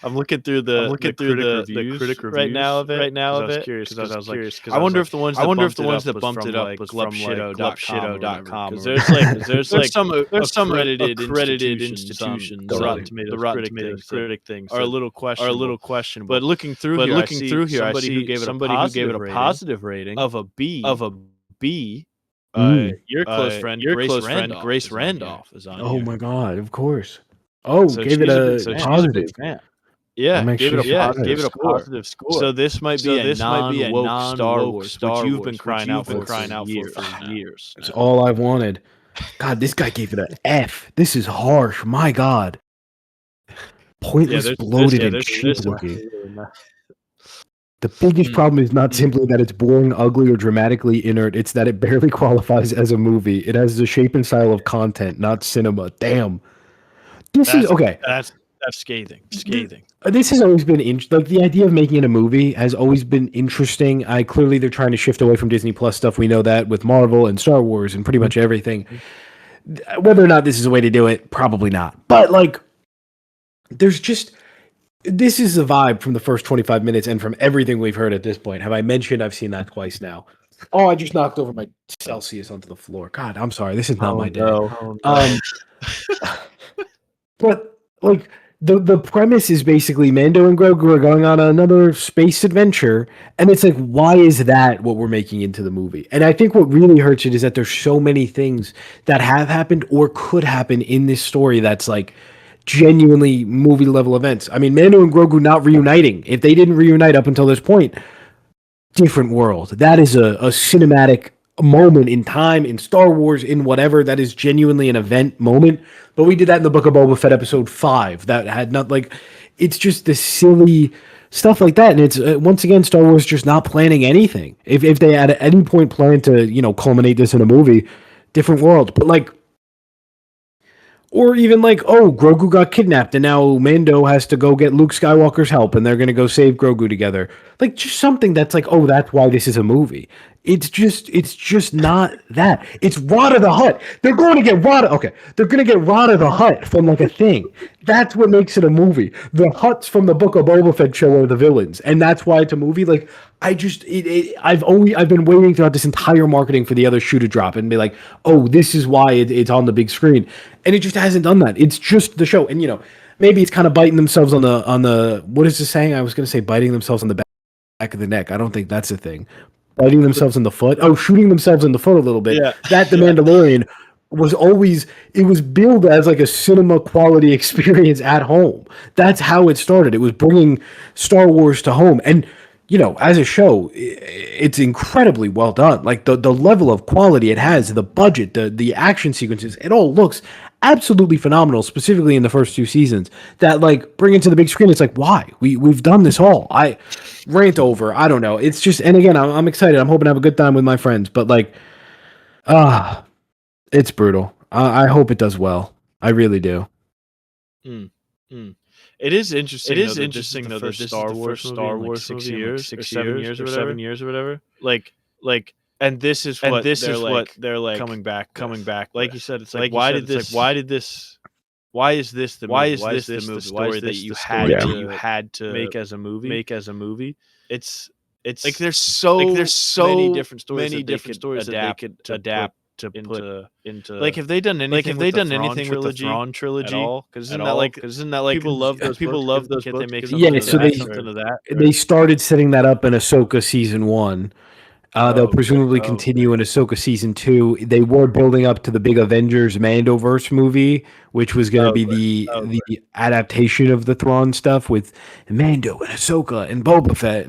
I'm looking through the critic reviews right now of it. I was curious because I wonder if the ones that bumped it up was from glupshido.com. There's some accredited institutions. The Rotten Tomatoes critic things are a little questionable. But looking through here, I see somebody who gave it a positive rating of a B. Your close friend Grace Randolph is on. Oh my God! Of course. Oh, gave it a positive. Yeah, gave it a positive score. So this might be a non-woke Star Wars, which you've been crying out for years. That's all I've wanted. God, this guy gave it an F. This is harsh. My God. Pointless, bloated, and cheap looking. The biggest problem is not simply that it's boring, ugly, or dramatically inert. It's that it barely qualifies as a movie. It has the shape and style of content, not cinema. Damn. This is okay. That's scathing. This has always been like the idea of making it a movie has always been interesting. Clearly they're trying to shift away from Disney Plus stuff. We know that with Marvel and Star Wars and pretty much everything. Whether or not this is a way to do it, probably not. But like, this is the vibe from the first 25 minutes and from everything we've heard at this point. Have I mentioned I've seen that twice now? Oh, I just knocked over my Celsius onto the floor. God, I'm sorry. This is not my day. Oh, no. But like the premise is basically Mando and Grogu are going on another space adventure, and it's like, why is that what we're making into the movie? And I think what really hurts it is that there's so many things that have happened or could happen in this story that's like genuinely movie level events. I mean, Mando and Grogu not reuniting. If they didn't reunite up until this point, different world. That is a cinematic moment in time, in Star Wars, in whatever. That is genuinely an event moment. But we did that in the Book of Boba Fett episode 5. That had not like, it's just the silly stuff like that. And it's once again, Star Wars just not planning anything. If they at any point plan to, culminate this in a movie, different world. But like, or even like, oh, Grogu got kidnapped and now Mando has to go get Luke Skywalker's help and they're going to go save Grogu together. Like, just something that's like, oh, that's why this is a movie. It's just not that. It's Rada the Hutt. They're going to get Rada. Okay. They're going to get Rada the Hutt from like a thing. That's what makes it a movie. The Hutts from the Book of Boba Fett show are the villains. And that's why it's a movie. Like, I've been waiting throughout this entire marketing for the other shoe to drop and be like, oh, this is why it's on the big screen. And it just hasn't done that. It's just the show. And, maybe it's kind of biting themselves on the, what is the saying? I was going to say biting themselves on the back of the neck. I don't think that's a thing. Biting themselves in the foot. Oh, shooting themselves in the foot a little bit. Yeah. That The Mandalorian was always, it was billed as like a cinema quality experience at home. That's how it started. It was bringing Star Wars to home. And, as a show, it's incredibly well done. Like the level of quality it has, the budget, the action sequences, it all looks absolutely phenomenal, specifically in the first 2 seasons, that like bring it to the big screen. It's like, why? We've done this all. I rant over. I don't know. It's just, and again, I'm excited. I'm hoping to have a good time with my friends, but like, it's brutal. I hope it does well. I really do. It is interesting. It is interesting though that this Star Wars movie, 7 years or whatever. Like, and this is what they're like coming back. Like you said, it's like, why is this the story that you had to make as a movie? It's like there's so many different stories that they could adapt to put into like, have they done anything with the Thrawn trilogy at all? Because isn't that like people love those books? Can't they make something so they started setting that up in Ahsoka season 1. They'll presumably continue in Ahsoka season 2. They were building up to the big Avengers Mandoverse movie, which was going to be the adaptation of the Thrawn stuff with Mando and Ahsoka and Boba Fett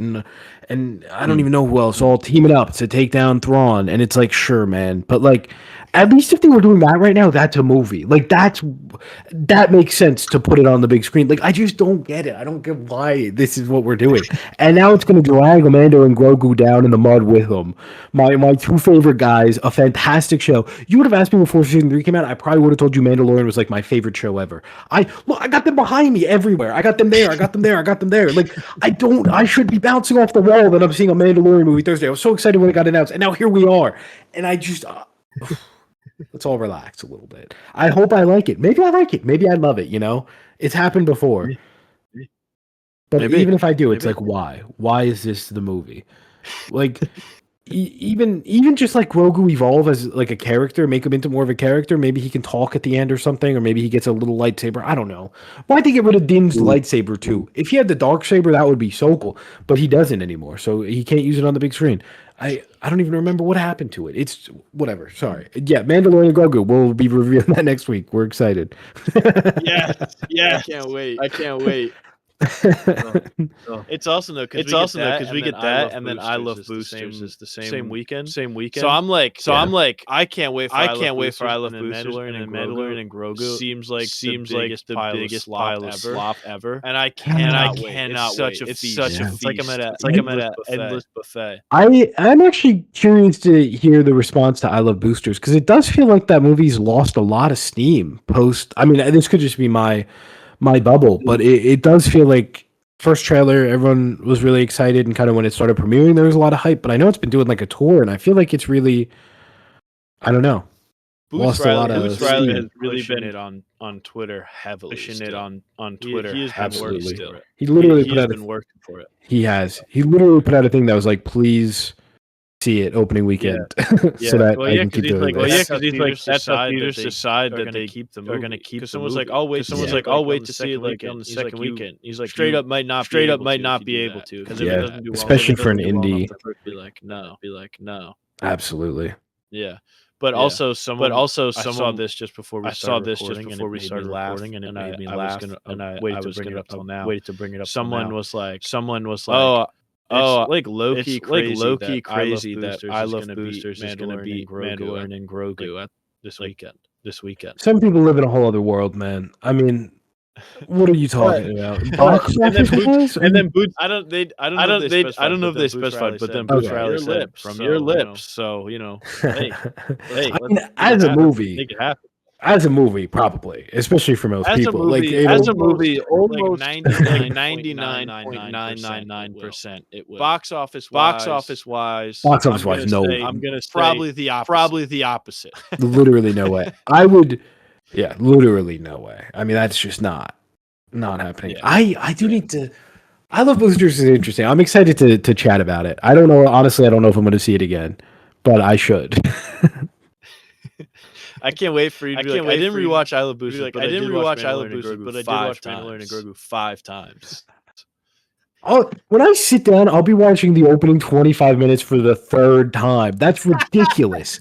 and I don't even know who else all teaming up to take down Thrawn. And it's like, sure, man, but like, at least if they were doing that right now, that's a movie. Like that makes sense to put it on the big screen. Like, I just don't get it. I don't get why this is what we're doing. And now it's going to drag Mando and Grogu down in the mud with them. My 2 favorite guys, a fantastic show. You would have asked me before season 3 came out, I probably would have told you Mandalorian was like my favorite show ever. I got them behind me everywhere. I got them there. I got them there. Like, I should be bouncing off the wall that I'm seeing a Mandalorian movie Thursday. I was so excited when it got announced, and now here we are. And I just... let's all relax a little bit. I hope I like it. Maybe I like it. Maybe I love it, It's happened before. But even if I do, it's like, why? Why is this the movie? Like, even just like Grogu evolve as like a character, make him into more of a character. Maybe he can talk at the end or something, or maybe he gets a little lightsaber. I don't know. Why'd they get rid of Din's lightsaber too? If he had the dark saber, that would be so cool. But he doesn't anymore, so he can't use it on the big screen. I don't even remember what happened to it. It's whatever. Sorry. Yeah, Mandalorian Grogu. We'll be reviewing that next week. We're excited. Yeah. I can't wait. It's awesome though because we get that, and then I Love Boosters is the same weekend. So I'm like, I can't wait for I Love Boosters, and Mandalorian and Grogu seems like the biggest pile of slop ever, and I cannot wait. It's such a feast. It's like I'm at an endless buffet. I'm actually curious to hear the response to I Love Boosters, because it does feel like that movie's lost a lot of steam post. I mean, this could just be my my bubble, but it does feel like first trailer, everyone was really excited, and kind of when it started premiering, there was a lot of hype. But I know it's been doing like a tour, and I feel like it's really, I don't know, Boots Riley has really been it on Twitter heavily. Pushing it on Twitter. He has been absolutely. Working for it. He literally he has been working for it. He has. He literally put out a thing that was like, "Please see it opening weekend," so that I can keep doing this. Because he's like, that's how theaters decide that they keep the movie. They're going to keep. Because someone's like, "I'll wait." Someone's like, "I'll wait to see it like on the second weekend." He's like, "Straight up might not be able to because if it doesn't do well, especially for an indie." Be like, no. Absolutely. Yeah. But also someone. I saw this just before we started recording, and it made me laugh. And I waited to bring it up till now. Someone was like, "Oh, it's like low-key crazy that I Love Boosters is going to beat Mandalorian and Grogu this weekend." Some people live in a whole other world, man. I mean, what are you talking about? And then Boots. I don't know if they specified, but then Boots Riley said from your lips. So hey, I mean, as a movie, make it happen. As a movie, probably, especially for most people. As a movie, almost 99.999%. It will. Box office wise, no. I'm gonna say probably the opposite. Literally no way. Literally no way. I mean, that's just not happening. Yeah. I do need to. I Love Boosters is interesting. I'm excited to chat about it. I don't know. Honestly, I don't know if I'm going to see it again, but I should. I can't wait for you to be like, I didn't rewatch I Love Boosters, but I did rewatch I Love Boosters, but I did watch Mandalorian and Grogu 5 times. Oh, when I sit down, I'll be watching the opening 25 minutes for the 3rd time. That's ridiculous.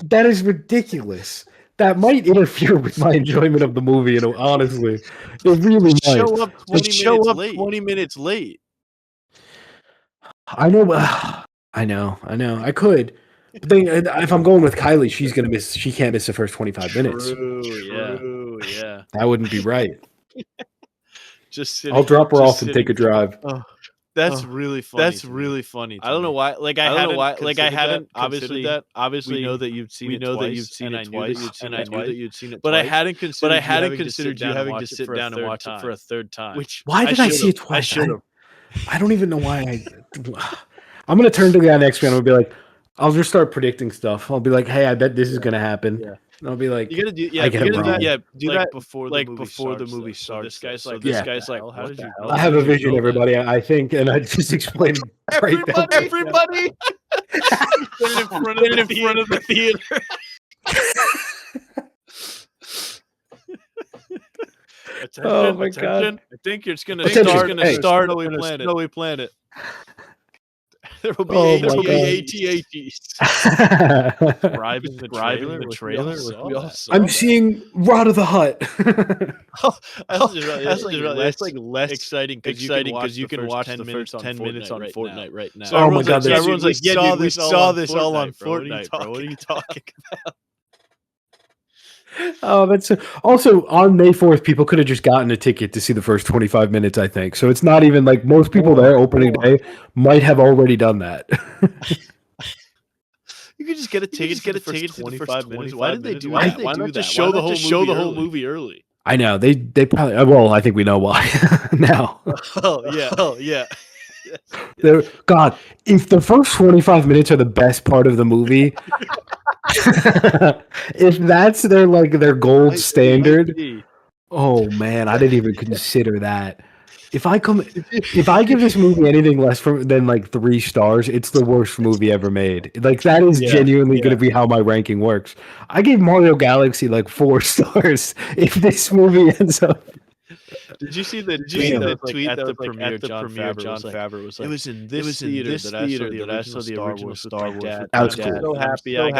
That is ridiculous. That might interfere with my enjoyment of the movie, and honestly, it really might. Show up 20 minutes late. I know. I could. But then, if I'm going with Kylie, she's gonna miss. She can't miss the first 25 minutes. True, yeah. That wouldn't be right. I'll drop her off and take a drive. That's really funny. I don't know why. I hadn't obviously that. Obviously, we know that you've seen it twice, and I knew that you'd seen it. But I hadn't considered you having to sit down and watch it for a 3rd time. Why did I see it twice? I should have. I don't even know why. I'm gonna turn to the guy next to me and I'll be like, I'll just start predicting stuff. I'll be like, hey, I bet this is gonna happen. Yeah. And I'll be like, you gotta do, I get it wrong. Do that before the movie starts. This guy's like, how did you? I have a vision, everybody. I think, and I just explained. Everybody, in front of the theater. Oh my god! I think it's gonna start on a snowy planet. There will be AT-ATs. Describing the trailer. I'm seeing Rod of the Hut. That's like less exciting because you can watch the first 10 minutes on Fortnite right now. So my god! Everyone's like, yeah, we saw this all on Fortnite, bro. What are you talking about? Oh, that's also on May 4th. People could have just gotten a ticket to see the first 25 minutes, I think. So it's not even like most people there opening day might have already done that. You could just get a ticket. For the first 25 minutes. Why did they do that? Why not just show the whole movie early? I know they probably. Well, I think we know why now. Oh yeah. God, if the first 25 minutes are the best part of the movie. If that's their gold standard, oh man, I didn't even consider that. If I give this movie anything less than like 3 stars, it's the worst movie ever made. Like that is genuinely going to be how my ranking works. I gave Mario Galaxy like 4 stars. If this movie ends up. Did you see the tweet at the premiere? John Favreau was like, "It was in this theater that I saw the original Star Wars." That's cool. So happy! I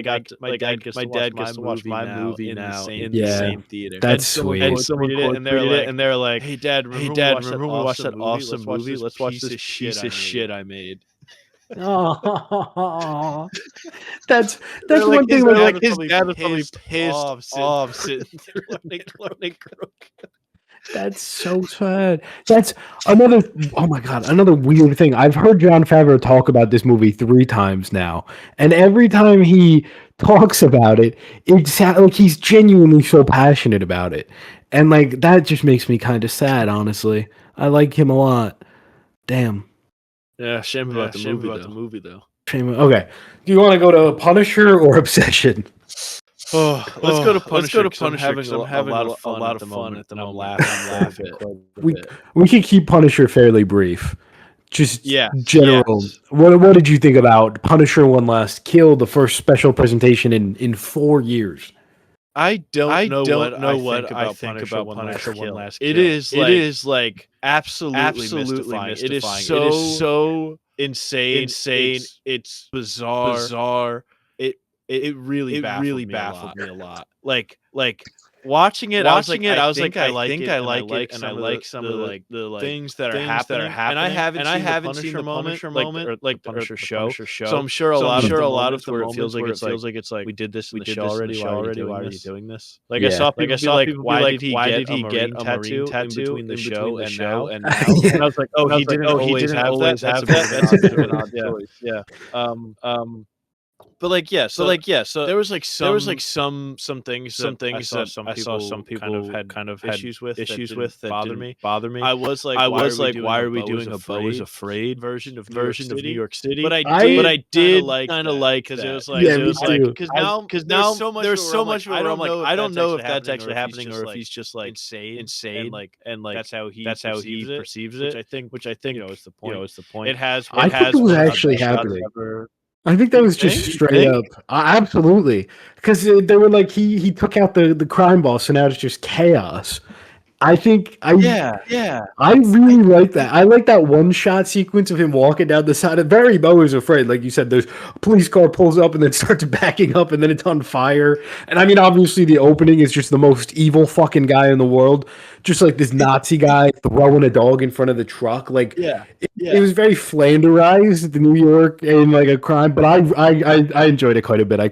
got my dad gets to watch my movie now in the same theater. That's sweet. And someone quoted it, and they're like, "Hey, Dad, remember we watched that awesome movie? Let's watch this piece of shit I made." Oh, that's one thing. His dad was probably pissed off sitting there when they broke. That's so sad. That's another. Oh my god, another weird thing. I've heard Jon Favreau talk about this movie 3 times now, and every time he talks about it, it's like he's genuinely so passionate about it, and like that just makes me kind of sad. Honestly, I like him a lot. Damn. Yeah, shame about the movie though. Shame. Okay, do you want to go to Punisher or Obsession? Let's go to Punisher. I'm having a lot of fun at the moment. I'm laughing. We can keep Punisher fairly brief. Just general. Yes. What did you think about Punisher One Last Kill, the first special presentation in 4 years? I don't know what I think about Punisher One Last Kill. It is like absolutely mystifying. It is so insane. It's bizarre. It really baffled me a lot. Like watching it, I was like, I like it, and I like some of the things that are happening. And I haven't seen the Punisher moment, or the Punisher show. So I'm sure a lot of where it feels like it's like we did this in the show already. Why are you doing this? Like I saw people be like, why did he get a marine tattoo in between the show and now? And I was like, he didn't always have that. That's a bit of an odd choice. Yeah. But so there was some things that some people kind of had issues with that bother me. I was like, why are we doing a Beau is Afraid version of New York City? But I did kind of like because it was like because now there's so much where I'm like, I don't know if that's actually happening or if he's just like insane and like that's how he perceives it. Which I think is the point. It has. I think it was actually happening. I think that was just straight up. Absolutely. Because they were like, he took out the crime boss, so now it's just chaos. I think I really like that. I like that one shot sequence of him walking down the side of very Beau is Afraid. Like you said, there's a police car pulls up and then starts backing up and then it's on fire. And I mean, obviously the opening is just the most evil fucking guy in the world. Just like this Nazi guy throwing a dog in front of the truck. Like it was very Flanderized, the New York and like a crime, but I enjoyed it quite a bit. I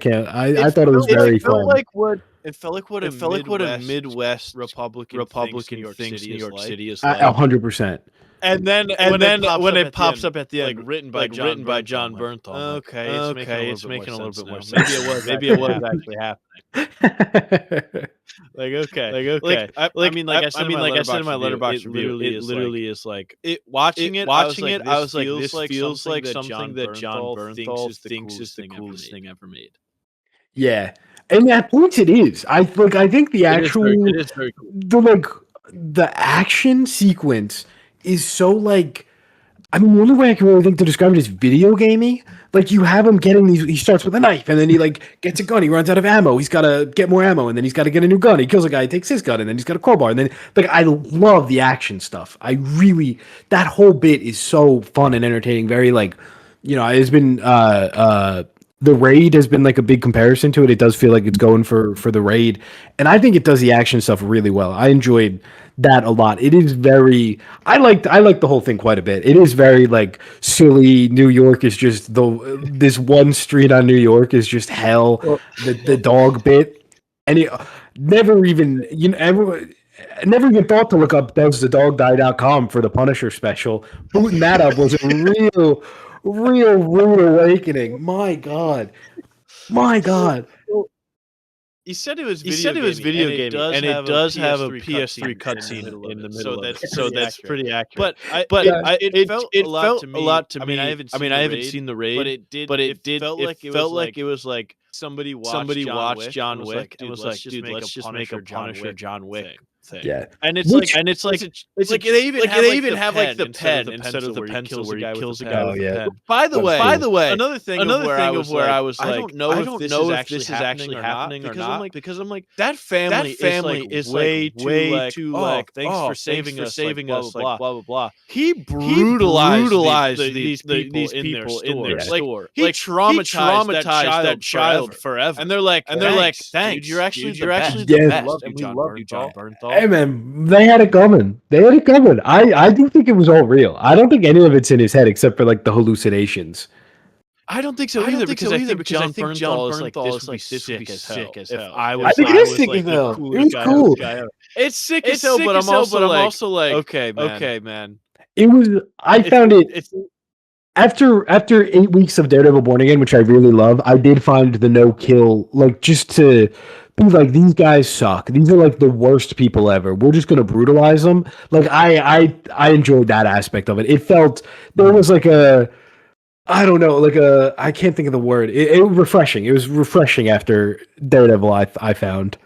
thought it was very fun. It felt like what a Midwest Republican thinks New York City is like. 100%. And then when it pops up at the end, like written by John Bernthal. Okay, it's making a little bit more sense. Maybe it was actually happening. I said in my letterbox review, it literally is like watching it. I was like, this feels like something that John Bernthal thinks is the coolest thing ever made. Yeah. And at points it is. I think the actual it is very cool. The action sequence is so like, I mean, the only way I can really think to describe it is video gamey. Like you have him getting these. He starts with a knife, and then he like gets a gun. He runs out of ammo. He's got to get more ammo, and then he's got to get a new gun. He kills a guy. He takes his gun, and then he's got a crowbar. And then like I love the action stuff. That whole bit is so fun and entertaining. Very like, it's been the Raid has been like a big comparison to it. It does feel like it's going for the Raid, and I think it does the action stuff really well. I enjoyed that a lot. It is very. I liked the whole thing quite a bit. It is very like silly. New York is just this one street on New York is just hell. The dog bit, and it never even never even thought to look up doesthedogdie.com for the Punisher special. Booting that up was a real rude awakening. My God. You said it was video gaming, and it does have a PS3 cutscene in the middle of it, so that's pretty accurate. But it felt a lot to me. I haven't seen the Raid, but it felt like it was like somebody watched John Wick and was like, dude, let's just make a Punisher John Wick thing. Yeah, and it's like they even have like the pen instead of the pencil where he kills a guy with the pen. By the way, another thing of where I was like, I don't know if this is actually happening or not, because I'm like, that family is way too like, thanks for saving us, blah blah blah. He brutalized these people in their store. He traumatized that child forever. And they're like, thanks, dude, you're actually the best. And we love you, John Bernthal. Hey man, they had it coming. I do think it was all real. I don't think any of it's in his head except for like the hallucinations. I don't think so either because I think John Bernthal is like this would be sick as hell. If I I think it is sick as hell. It was cool. It's sick as hell, but I'm also like, okay, man. It was. I found it. After 8 weeks of Daredevil Born Again, which I really love, I did find the no kill like just to be like, these guys suck. These are like the worst people ever. We're just gonna brutalize them. Like I enjoyed that aspect of it. It felt there was like a, I don't know, like a, I can't think of the word. It was refreshing. It was refreshing after Daredevil. I found.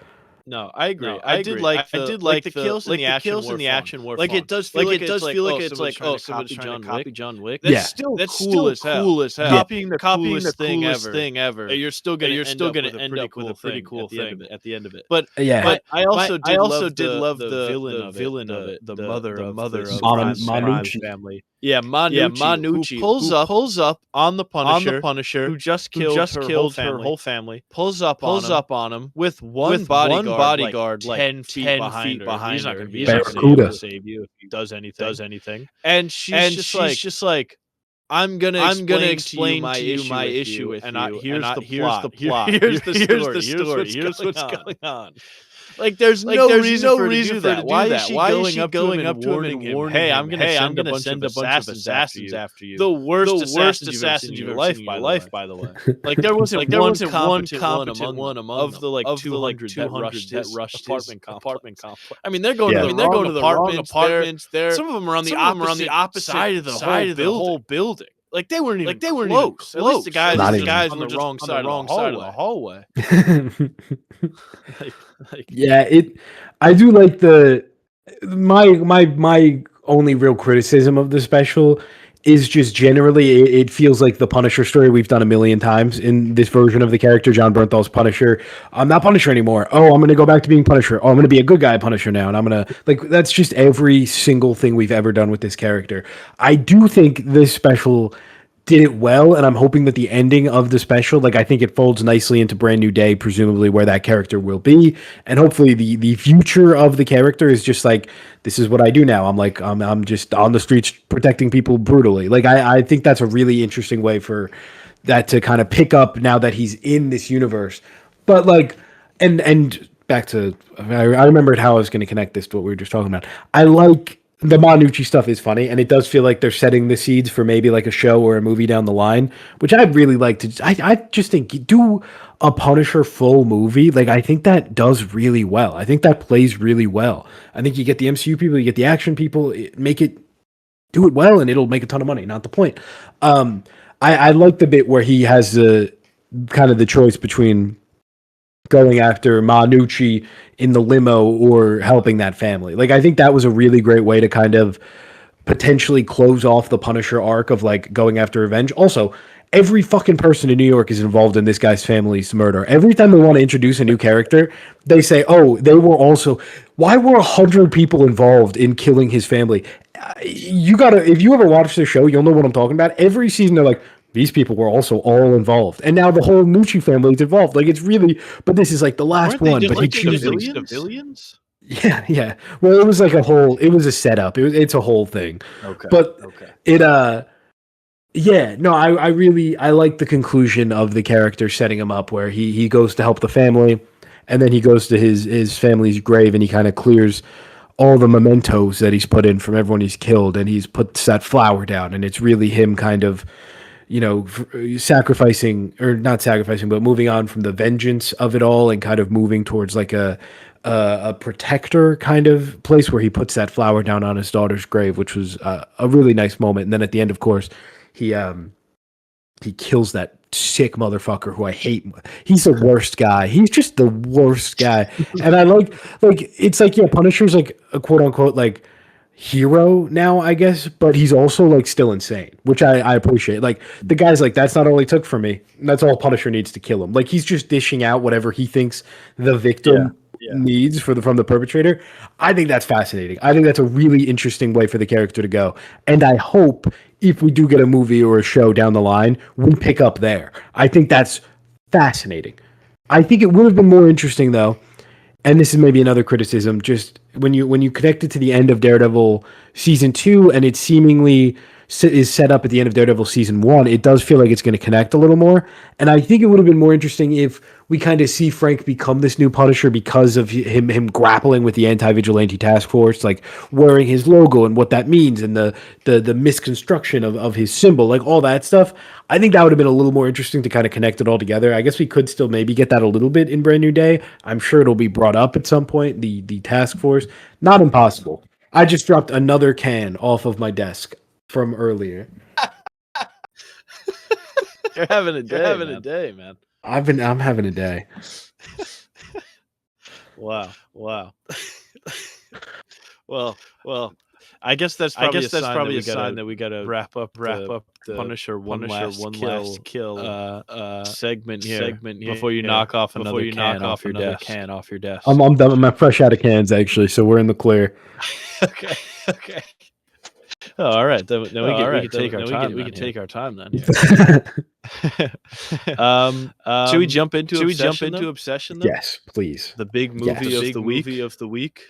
No, I agree. I did like the kills and the action were like fun. it does feel like it's like someone's trying to copy John Wick. That's still cool as hell. Copying the coolest thing ever. You're still gonna end up with a pretty cool thing at the end of it. But I also did love the villain of it, the mother of Manucci family. Yeah, Manucci, who pulls up on the Punisher, who just killed her whole family, pulls up on him with one bodyguard like 10 feet behind her. He's not going to be able to save you if he does anything. And she's just like, I'm gonna explain to you my issue with you. Here's the plot. Here's the story. Here's what's going on. Like there's no reason for her to do that. Why is she going up to him and warning him? Hey, I'm gonna send a bunch of assassins after you. The worst assassins you've ever seen in your life, by the way. Like there wasn't one competent one among the like 200 that rushed apartment complex. I mean, they're going to the wrong apartments. Some of them are on the opposite side of the whole building. Like they weren't even close. At least the guys were on the wrong side of the hallway. I do like my only real criticism of the special is just generally it feels like the Punisher story we've done a million times in this version of the character. John Bernthal's Punisher. I'm not Punisher anymore. Oh, I'm going to go back to being Punisher. Oh, I'm going to be a good guy Punisher now. And I'm going to, like, that's just every single thing we've ever done with this character. I do think this special did it well, and I'm hoping that the ending of the special, like, I think it folds nicely into Brand New Day, presumably where that character will be, and hopefully the future of the character is just like, this is what I do now. I'm just on the streets protecting people brutally. Like, I think that's a really interesting way for that to kind of pick up now that he's in this universe. But like, and back to, I remembered how I was going to connect this to what we were just talking about. I like the Manucci stuff is funny, and it does feel like they're setting the seeds for maybe like a show or a movie down the line, which I'd really like to. I just think do a Punisher full movie. Like, I think that does really well. I think that plays really well. I think you get the MCU people, you get the action people, do it well, and it'll make a ton of money. Not the point. I like the bit where he has the kind of the choice between going after Manucci in the limo or helping that family. Like, I think that was a really great way to kind of potentially close off the Punisher arc of like going after revenge. Also, every fucking person in New York is involved in this guy's family's murder. Every time they want to introduce a new character, they say, oh, they were also, why were 100 people involved in killing his family? You gotta, if you ever watch the show, you'll know what I'm talking about. Every season they're like, these people were also all involved, and now the whole Nucci family is involved. Like, it's really, but this is like the last one. But he chooses civilians. Yeah. Well, it was like a whole. It was a setup. It's a whole thing. Okay. But it. Yeah. No. I like the conclusion of the character setting him up, where he goes to help the family, and then he goes to his family's grave, and he kind of clears all the mementos that he's put in from everyone he's killed, and he's puts that flower down, and it's really him kind of, you know, sacrificing, or not sacrificing, but moving on from the vengeance of it all and kind of moving towards like a protector kind of place where he puts that flower down on his daughter's grave, which was a really nice moment. And then at the end, of course, he kills that sick motherfucker who I hate. He's the worst guy. He's just the worst guy. And I like it's like, yeah, Punisher's like a quote unquote like hero now, I guess, but he's also like still insane, which I appreciate. Like, the guy's like, that's not all he took from me. That's all Punisher needs to kill him. Like, he's just dishing out whatever he thinks the victim needs from the perpetrator. I think that's fascinating. I think that's a really interesting way for the character to go. And I hope if we do get a movie or a show down the line, we pick up there. I think that's fascinating. I think it would have been more interesting though and this is maybe another criticism, just when you connect it to the end of Daredevil season 2, and it seemingly is set up at the end of Daredevil season 1, it does feel like it's going to connect a little more. And I think it would have been more interesting if we kind of see Frank become this new Punisher because of him grappling with the anti-vigilante task force, like wearing his logo and what that means, and the misconstruction of his symbol, like all that stuff. I think that would have been a little more interesting to kind of connect it all together. I guess we could still maybe get that a little bit in Brand New Day. I'm sure it'll be brought up at some point, the task force. Not impossible. I just dropped another can off of my desk from earlier. You're having a day. You're having a day, man. I'm having a day. Wow. Well. I guess that's probably a sign that we gotta wrap up the Punisher one last kill segment here before you knock off another can off your desk. I'm done. I'm fresh out of cans actually, so we're in the clear. Okay. Oh, all right. Then we can take our time. We can take our time then. Should we jump into Obsession? Then? Yes, please. The big movie of the week.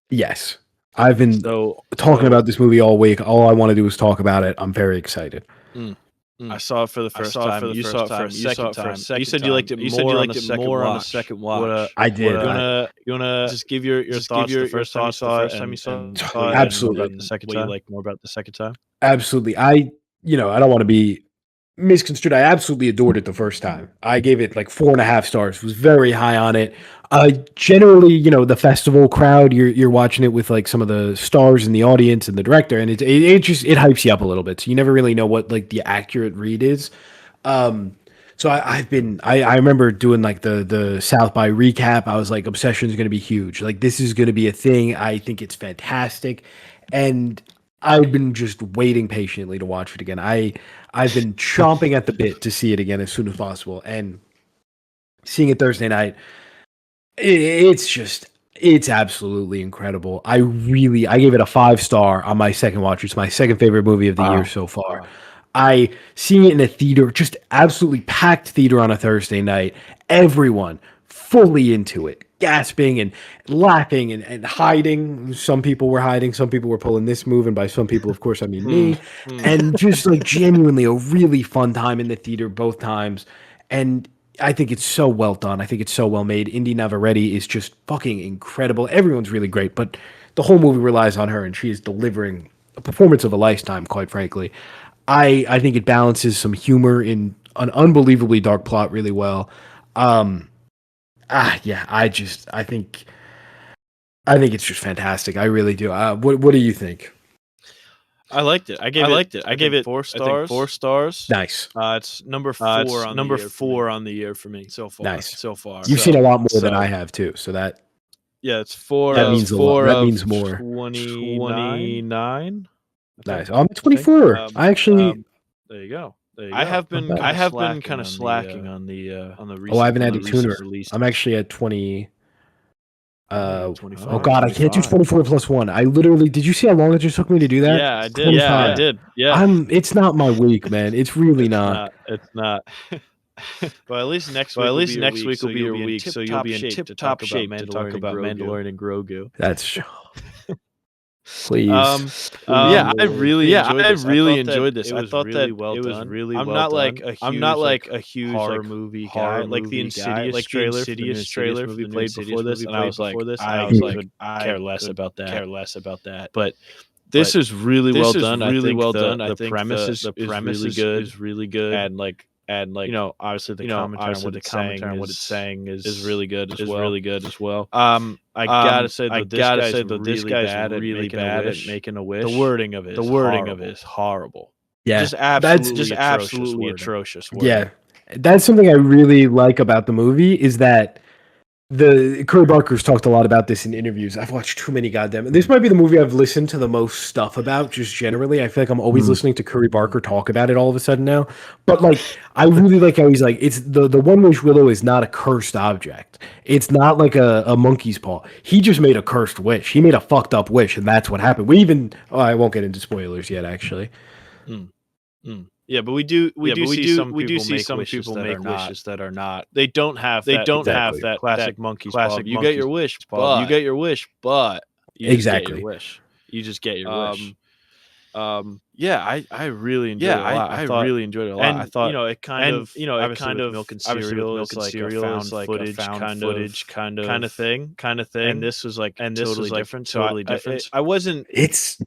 Yes. I've been talking about this movie all week. All I want to do is talk about it. I'm very excited. I saw it for the first time. You saw it for a second time. You said you liked it more on the second watch. I did. You wanna just give your thoughts the first time you saw it? Absolutely. About the second time. What you like more about the second time? Absolutely. I don't want to be misconstrued. I absolutely adored it the first time. I gave it like 4.5 stars. Was very high on it. Generally, the festival crowd, you're watching it with like some of the stars in the audience and the director, and it hypes you up a little bit. So you never really know what like the accurate read is. So I remember doing like the South by recap. I was like, Obsession is going to be huge. Like this is going to be a thing. I think it's fantastic, and I've been just waiting patiently to watch it again. I've been chomping at the bit to see it again as soon as possible, and seeing it Thursday night, it's absolutely incredible. I gave it a 5-star on my second watch. It's my second favorite movie of the year so far. Seeing it in a theater, just absolutely packed theater on a Thursday night, everyone fully into it, gasping and laughing and hiding. Some people were hiding, some people were pulling this move, and by some people, of course, I mean me. And just like genuinely a really fun time in the theater both times. And I think it's so well done. I think it's so well made. Indy Navarrete is just fucking incredible. Everyone's really great, but the whole movie relies on her, and she is delivering a performance of a lifetime, quite frankly. I think it balances some humor in an unbelievably dark plot really well. I think it's just fantastic. I really do. What do you think? I liked it. I gave it 4 stars. 4 stars. Nice. It's number 4 on the year for me so far. Nice. So far. You've seen a lot more than I have too. So that. Yeah, it's 4. That means a lot. That means more. 29. Nice. I'm 24. I actually. There you go. I have been kind of slacking on the recent. Oh, I haven't had a tuner. I'm actually at 20. 25. Oh God, 25. I can't do 24 plus 1. I literally. Did you see how long it just took me to do that? Yeah, I did. 25. Yeah, I did. Yeah. It's not my week, man. It's really not. It's not. But at least next week will be your week, so you'll be in tip-top shape to talk about Mandalorian and Grogu. That's please. I really enjoyed this. I thought that it was really well done. I'm not like a huge horror movie guy. Like the Insidious trailer movie played before this, and I was like, I care less about that. But this is really well done. The premise is really good, and obviously the commentary on what it's saying is really good as well. I gotta say that this guy's really bad at making a wish. The wording of it is horrible. Yeah, just absolutely atrocious. Yeah, that's something I really like about the movie is that Curry Barker's talked a lot about this in interviews. I've watched too many goddamn. This might be the movie I've listened to the most stuff about, just generally. I feel like I'm always listening to Curry Barker talk about it all of a sudden now. But like, I really like how he's like, it's the One Wish Willow is not a cursed object. It's not like a monkey's paw. He just made a cursed wish. He made a fucked up wish, and that's what happened. I won't get into spoilers yet, actually. Yeah, but we do see some people make wishes that are not. They don't have that classic monkey's paw. You get your wish, but you just get your wish. You just get your wish. Yeah, I really enjoyed it a lot. I really enjoyed it a lot. I thought, it kind of milk and cereal is like found footage kind of thing. And this was totally different. I wasn't.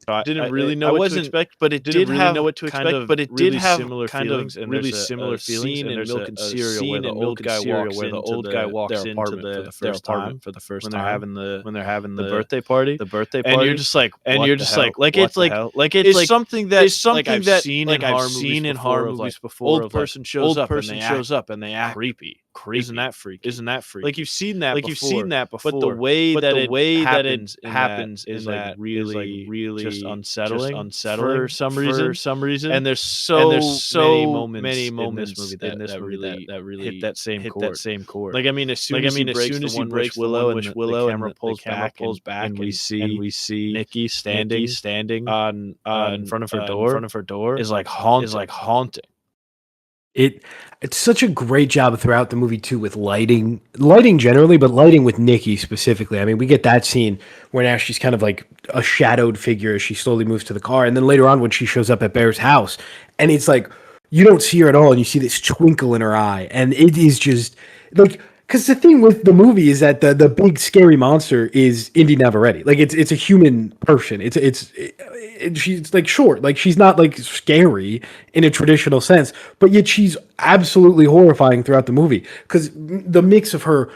I didn't really know what to expect, but it did have similar feelings and really similar feelings in milk and cereal where the old guy walks into their apartment for the first time when they're having the birthday party. And you're just like, it's something that I've seen in horror movies before. Old person shows up and they act creepy. Isn't that freaky? Like you've seen that before. But the way that it happens is like really just unsettling for some reason. And there's so many moments in this movie that really hit that same chord. Like as soon as he breaks Willow and the camera pulls back and we see Nikki standing in front of her door is like haunting. It's such a great job throughout the movie too with lighting generally, but lighting with Nikki specifically. I mean, we get that scene where now she's kind of like a shadowed figure as she slowly moves to the car, and then later on when she shows up at Bear's house, and it's like you don't see her at all, and you see this twinkle in her eye, and it is just like. Because the thing with the movie is that the big scary monster is Indy Navarrete. Like it's a human person. She's like short. Like she's not like scary in a traditional sense, but yet she's absolutely horrifying throughout the movie. Because the mix of her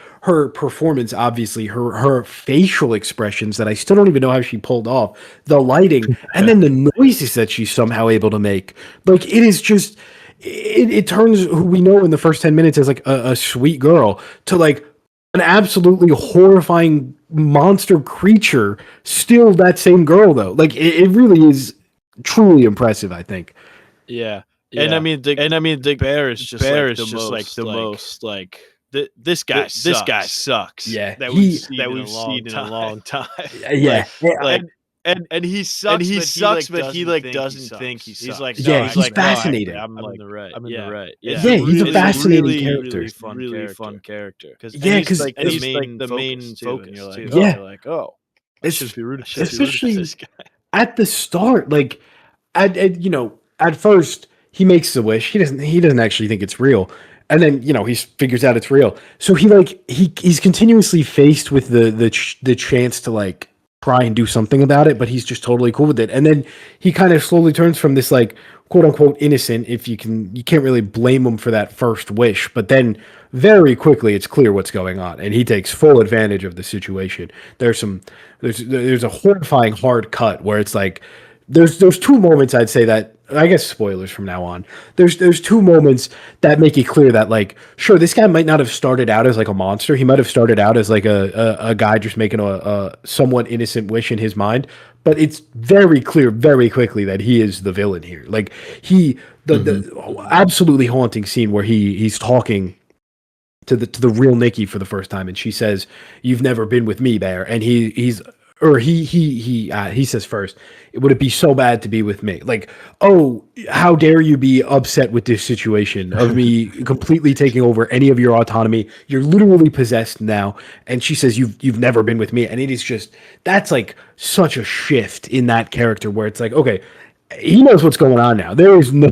performance, obviously her facial expressions that I still don't even know how she pulled off, the lighting, and then the noises that she's somehow able to make. Like it is just. It turns who we know in the first 10 minutes as like a sweet girl to like an absolutely horrifying monster creature. Still that same girl though. Like it really is truly impressive, I think. Yeah. And I mean the bear is just the most like this guy sucks. Yeah. That we've seen in a long time. Yeah. And he sucks, but he doesn't think he sucks. He's fascinating. I'm in the right. Yeah, he's a fascinating character. Really fun character. Because he's the main focus. And you're like, you're like, oh, I should be rooting for this guy. At the start, like, at first he makes the wish. He doesn't actually think it's real. And then, he figures out it's real. So he's continuously faced with the chance to like try and do something about it, but he's just totally cool with it. And then he kind of slowly turns from this like quote unquote innocent, if you can't really blame him for that first wish, but then very quickly it's clear what's going on and he takes full advantage of the situation. There's a horrifying hard cut where it's like there's two moments I'd say that, I guess spoilers from now on. There's two moments that make it clear that like, sure, this guy might not have started out as like a monster. He might have started out as like a guy just making a somewhat innocent wish in his mind. But it's very clear very quickly that he is the villain here. Like the absolutely haunting scene where he's talking to the real Nikki for the first time, and she says, "You've never been with me, Bear," and he says first, "Would it be so bad to be with me?" Like, oh, how dare you be upset with this situation of me completely taking over any of your autonomy? You're literally possessed now. And she says, "You've never been with me," and it is just that's like such a shift in that character where it's like, okay, he knows what's going on now. There is no,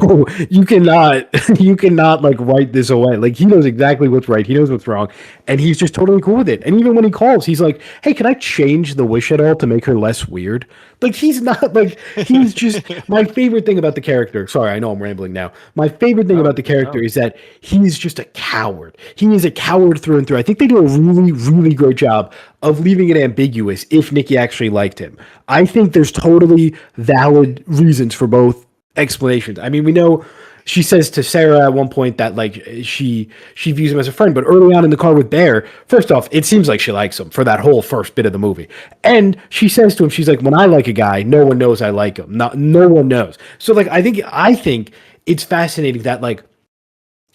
you cannot like write this away. Like he knows exactly what's right. He knows what's wrong. And he's just totally cool with it. And even when he calls, he's like, "Hey, can I change the wish at all to make her less weird?" Like he's not like, he's just, my favorite thing about the character, sorry, I know I'm rambling now. My favorite thing about the character is that he's just a coward. He is a coward through and through. I think they do a really, really great job of leaving it ambiguous if Nikki actually liked him. I think there's totally valid reasons for both explanations. I mean, we know she says to Sarah at one point that like she views him as a friend, but early on in the car with Bear, first off, it seems like she likes him for that whole first bit of the movie. And she says to him, she's like, "When I like a guy, no one knows I like him. No one knows." So like I think it's fascinating that like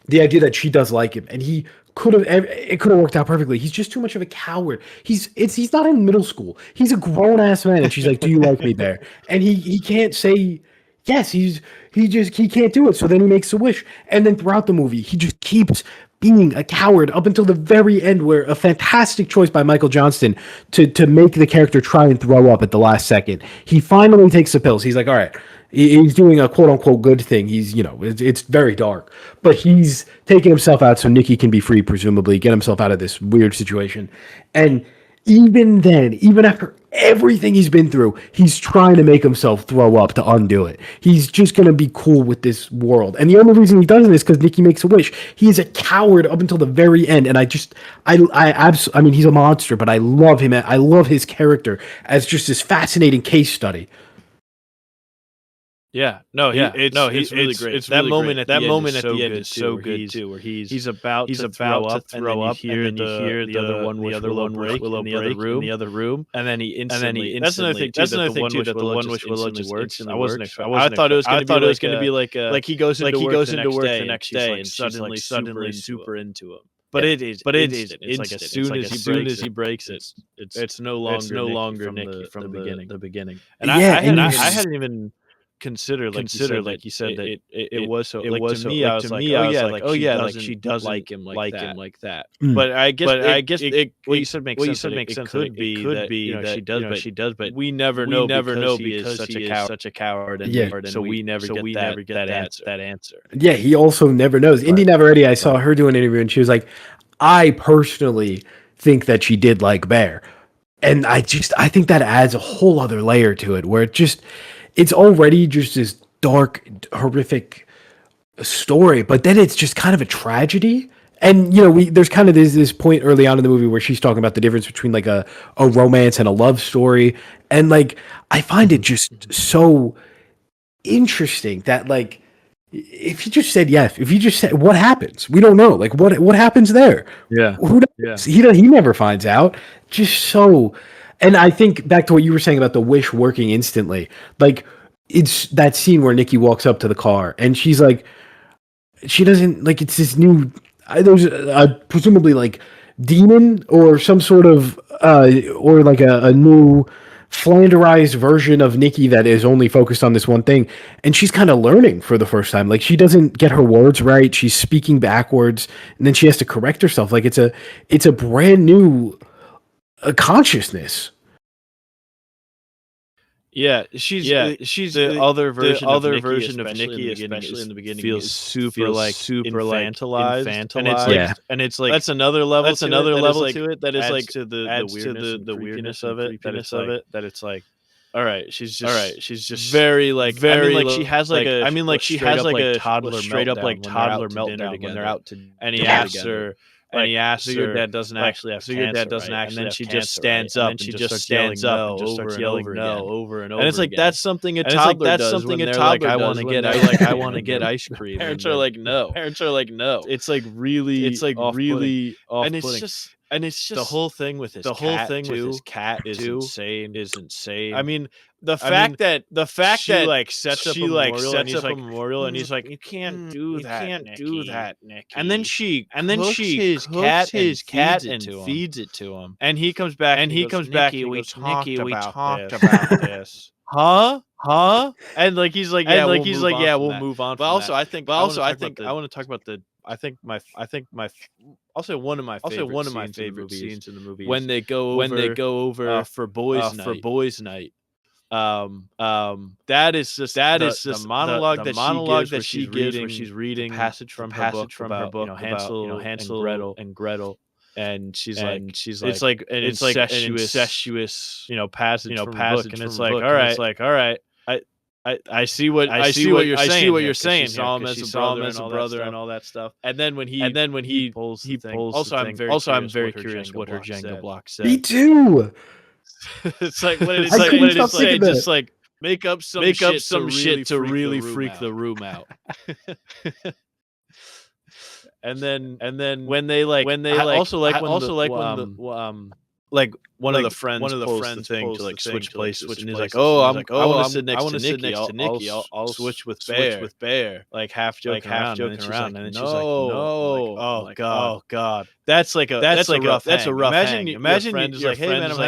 the idea that she does like him and it could have worked out perfectly. He's just too much of a coward. He's not in middle school. He's a grown ass man, and she's like, "Do you like me, Bear?" And he can't say Yes, he can't do it. So then he makes a wish, and then throughout the movie, he just keeps being a coward up until the very end, where a fantastic choice by Michael Johnston to make the character try and throw up at the last second. He finally takes the pills. He's like, all right. He's doing a quote unquote good thing. He's, it's very dark, but he's taking himself out so Nikki can be free, presumably, get himself out of this weird situation. And even then, even after everything he's been through, he's trying to make himself throw up to undo it. He's just going to be cool with this world. And the only reason he doesn't is because Nikki makes a wish. He is a coward up until the very end. And I mean, he's a monster, but I love him. I love his character as just this fascinating case study. Yeah, he's really great. It's that really moment great. At the end is so good too, where he's about to throw up, and then you hear the other one break in the other room, and then he instantly. That's another thing too. That the one wish Willow just works. I thought it was going to be like he goes into work the next day and suddenly super into him. But it is instant. It's like as soon as he breaks it, it's no longer Nikki from the beginning. And I hadn't even consider like you said that it was so like to me I was like she doesn't like him like that. But I guess what you said makes sense. It could be that she does, but we never know because he is such a coward, and so we never get that answer. Yeah, he also never knows. Indy Navarrete, I saw her do an interview, and she was like, I personally think that she did like Bear, and I think that adds a whole other layer to it, where it's already just this dark, horrific story, but then it's just kind of a tragedy. And there's kind of this point early on in the movie where she's talking about the difference between like a romance and a love story, and like I find it just so interesting that like if you just said yes, if you just said what happens, we don't know. Like what happens there? Yeah, who knows? Yeah. He never finds out. Just so. And I think back to what you were saying about the wish working instantly. Like, it's that scene where Nikki walks up to the car and she's like, she doesn't, like, it's this new, there's presumably like demon or some sort of, or like a new flanderized version of Nikki that is only focused on this one thing. And she's kind of learning for the first time. Like, she doesn't get her words right. She's speaking backwards, and then she has to correct herself. Like, it's a brand new consciousness. Yeah, she's the other version of Nikki, especially in the beginning, feels super infantilized. And it's like that's another level to it that is like to the weirdness of it. That it's like, all right, she's just very she has like a toddler meltdown when they're out to, and he asks her. And he asks her, your dad doesn't actually have cancer, and then she just stands up and just stands up and just starts yelling no over and over. And it's like that's something a toddler does when they're like, I want to get ice cream. Parents are like, no. It's like really off-putting. And it's just the whole thing with his cat is insane. I mean, the fact that she like sets up a memorial and he's like, you can't do that, Nick. And then she his cat and feeds it to him. And he comes back and Nikki, we talked about this. Huh? And like he's like, yeah, we'll move on. But also, I want to talk about the. Also one of my favorite scenes in the movie when they go over for boys night. That is just the monologue that she gives where she's reading passage from her book Hansel and Gretel. And she's like it's like an incestuous passage from book, and it's like all right. I see what you're saying. She saw him as a brother and all that stuff. And then when he pulls the thing. Also, I'm very curious what her Jenga block said. Me too. It's like what did it say? Just like make up some shit to really freak the room out. And then when they like one of the friends pulls the thing to like switch places, and he's like, I want to sit next to Nikki. I'll switch with Bear, like half joking around, and then she's like, no, oh god, that's a rough hang. Imagine your friend is like,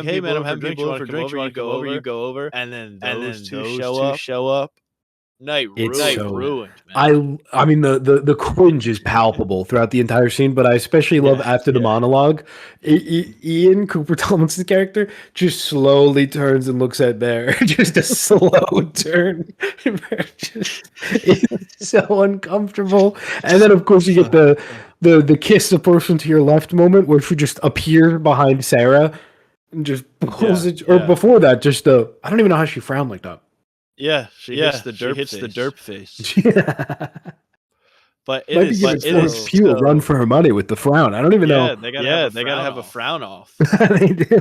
hey man, I'm having people over for drinks, you want to go over, and then those two show up. ruined, man. I mean the cringe is palpable throughout the entire scene, but I especially love after the monologue, Ian Cooper Tomlinson's character just slowly turns and looks at Bear. Just a slow turn. It's so uncomfortable. And then of course you get the kiss the person to your left moment where she just appears behind Sarah and just pulls it. Or before that, just I don't even know how she frowned like that. Yeah, she hits the derp face. Yeah. But it is Florence Pugh run for her money with the frown. I don't even know. They gotta have a frown off. They do.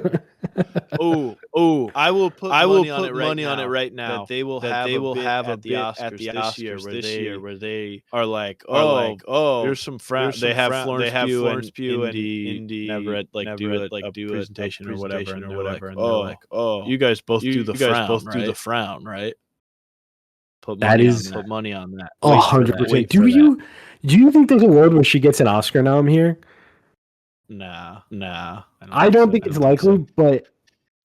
I will put money on it right now that they will have a bit at the Oscars this year where they are like, here's some frown. They have Florence Pugh and Indy never do a presentation or whatever, and they're like, you guys both do the frown, right? Put money on that. 100%. Do you think there's a world where she gets an Oscar nom here? Nah. I don't think it's likely, but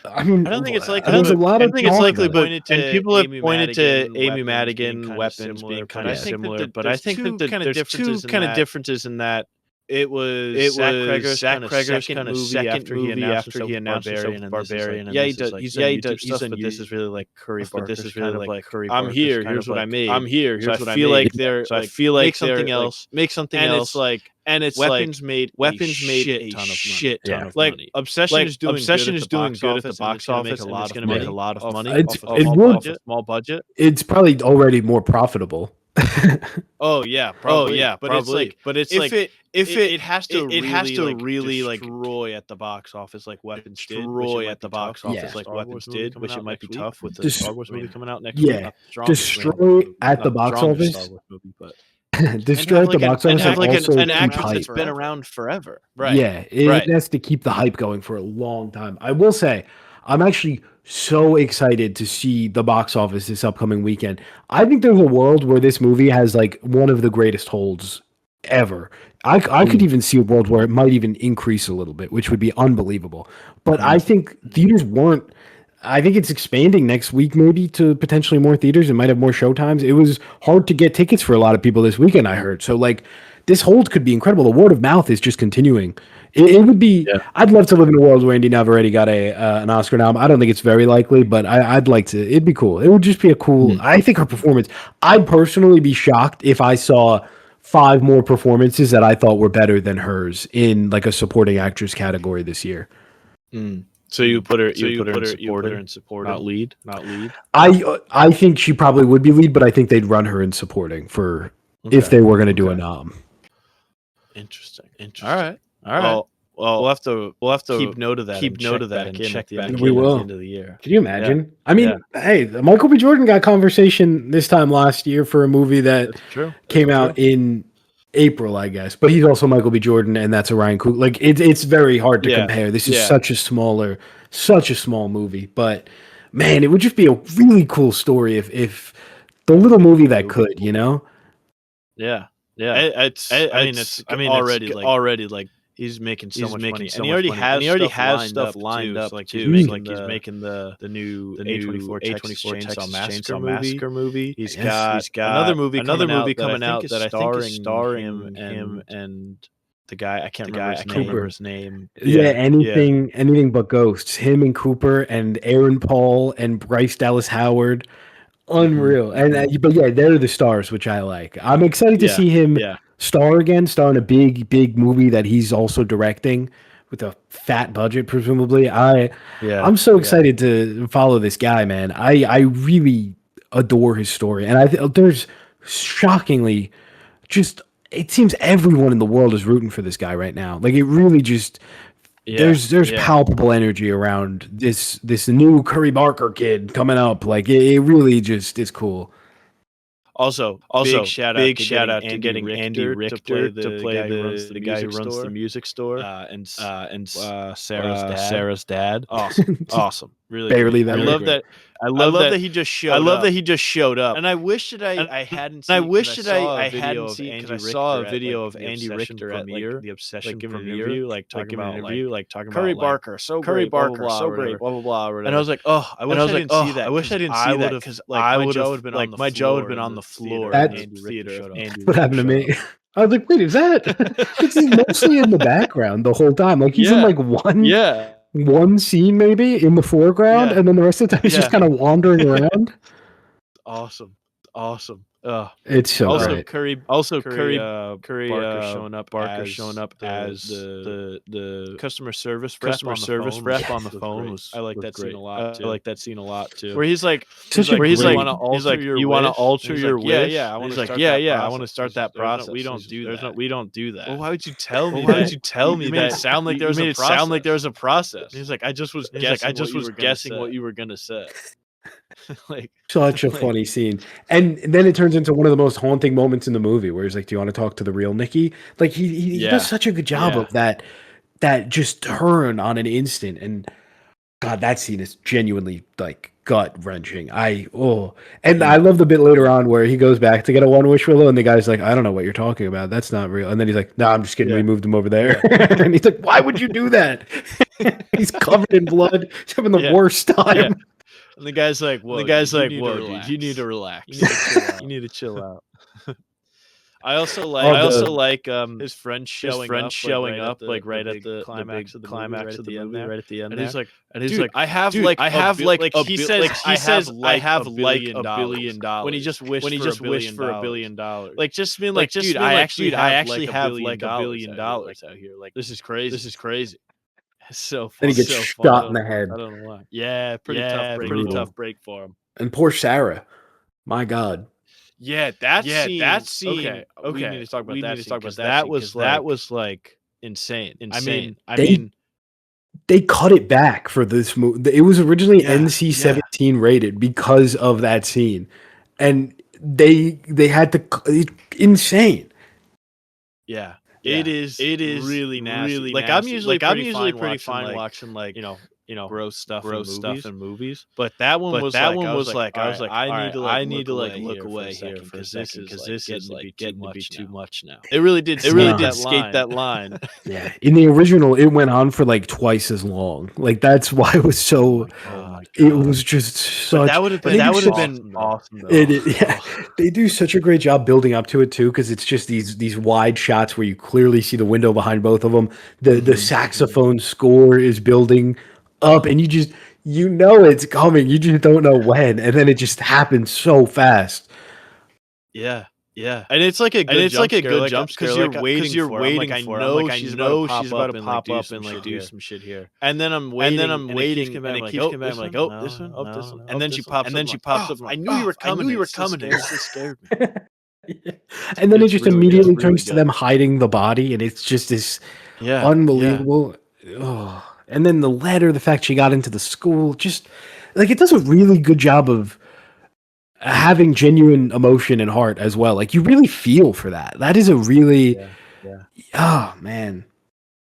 I mean, I don't think it's likely. There's a lot of think it's likely, but and people have pointed to Amy Madigan weapons being kind of similar. But I think that there's two kind of differences in that. It was Zach Kreger's kind of second movie after he announced himself as Barbarian. Yeah, he does. He's on but this is really like Curry Barker. This is really like Curry Barker. I'm here. Here's what I made. I'm here. Here's what I made. So I feel like make something else. And it's weapons made a shit ton of money. Obsession is doing good at the box office. It's going to make a lot of money. It's a small budget. It's probably already more profitable. Probably. But it's like it has to really like destroy at the box office like Weapons did, which it might be tough with the Star Wars movie coming out next week. Yeah, destroy at the box office. Destroy at the box office. Have like an actress that's been around forever. Right. Yeah, it has to keep the hype going for a long time. I will say, I'm actually so excited to see the box office this upcoming weekend. I think there's a world where this movie has like one of the greatest holds ever. I could even see a world where it might even increase a little bit, which would be unbelievable. But I think theaters weren't. I think it's expanding next week, maybe to potentially more theaters. It might have more showtimes. It was hard to get tickets for a lot of people this weekend, I heard. So like this hold could be incredible. The word of mouth is just continuing. It would be. Yeah. I'd love to live in a world where Indy Navarrete got an Oscar nom. I don't think it's very likely, but I'd like to. It'd be cool. It would just be a cool. I think her performance. I'd personally be shocked if I saw 5 more performances that I thought were better than hers in like a supporting actress category this year. So you put her in supporting, not lead. I think she probably would be lead, but I think they'd run her in supporting for if they were going to do a nom. Interesting. All right. Well, we'll have to keep note of that. And check back in at the end of the year. Can you imagine? Yeah. I mean, hey, Michael B. Jordan got conversation this time last year for a movie that came out in April, I guess. But he's also Michael B. Jordan, and that's a Ryan Coogler. Like it's very hard to compare. This is such a small movie. But man, it would just be a really cool story if the little movie that could, you know? Yeah. It's already like he's making so much money, and he already has stuff lined up. Like he's making the new A24 Chainsaw Massacre movie. He's got another movie coming out that I think is starring him and the guy I can't remember his name. Anything but ghosts. Him and Cooper and Aaron Paul and Bryce Dallas Howard. Unreal. But they're the stars, which I like. I'm excited to see him star in a big movie that he's also directing with a fat budget, presumably. I'm so excited to follow this guy, man. I really adore his story, and there's shockingly just it seems everyone in the world is rooting for this guy right now. Like it really just. There's palpable energy around this new Curry Barker kid coming up. Like it really just is cool. Also, big shout out to getting Andy Richter to play the guy who runs the music store, and Sarah's dad. Awesome, barely great. that. I love that he just showed up. I love that he just showed up. And I wish that I hadn't seen. I wish that I hadn't seen because I saw a video of Andy Richter at the Obsession premiere, talking about Curry Barker, so great, blah blah blah. And I was like, oh, I wish I didn't see that. I wish I didn't see that because my jaw would have been on the floor. What happened to me? I was like, wait, is that? It's mostly in the background the whole time. Like he's in like one scene maybe in the foreground, and then the rest of the time he's just kind of wandering around. Awesome. It's so great. Curry Barker showing up as the customer service rep on the phone. I like that scene a lot too. I like that scene a lot too. Where he's like, you want to alter your wish? Yeah, I want to start that process. We don't do that. We don't do that. Well, why would you tell me? Why did you tell me that? You made it sound like there was a process. He's like, I just was guessing what you were gonna say. Like such a funny scene, and then it turns into one of the most haunting moments in the movie where he's like, do you want to talk to the real Nikki? Like he does such a good job of that just turn on an instant. And God, that scene is genuinely like gut wrenching. I love the bit later on where he goes back to get a one wish willow and the guy's like, I don't know what you're talking about, that's not real. And then he's like, no, I'm just kidding, we moved him over there. And he's like, why would you do that? He's covered in blood. He's having the worst time. And the guy's like, whoa, dude, you need to relax. You need to chill out. I also like his friend showing up like right at the climax of the movie, right at the end. And he's like, I have like a billion dollars. When he just wished for $1 billion. Like just being like, dude, I actually have like $1 billion out here. Like this is crazy. So then he gets shot in the head. I don't know why. Yeah, pretty tough break for him. And poor Sarah, my God. Yeah, that scene. Okay. We need to talk about that. That was like insane. I mean, they cut it back for this movie. It was originally NC-17 rated because of that scene, and they had to. It's insane. Yeah. It is really nasty. Like I'm usually pretty fine watching like gross stuff in movies. But that one was like I need to look away here because this is getting to be too much now. It really did skate that line. Yeah, in the original, it went on for like twice as long. Like that's why it was so. It was just such. That would have been awesome. They do such a great job building up to it too, because it's just these wide shots where you clearly see the window behind both of them. The saxophone score is building up, and you know it's coming. You just don't know when, and then it just happens so fast. Yeah. And it's like a good jump scare because you're waiting for it. I know she's about to pop up and do some shit here. And then I'm waiting, and it keeps coming back, oh, this one. And then she pops up. I knew you were coming. This scared me. And then it just immediately turns to them hiding the body, and it's just this unbelievable. Oh. And then the letter, the fact she got into the school, just like it does a really good job of having genuine emotion and heart as well. Like you really feel for that. That is a really, oh man,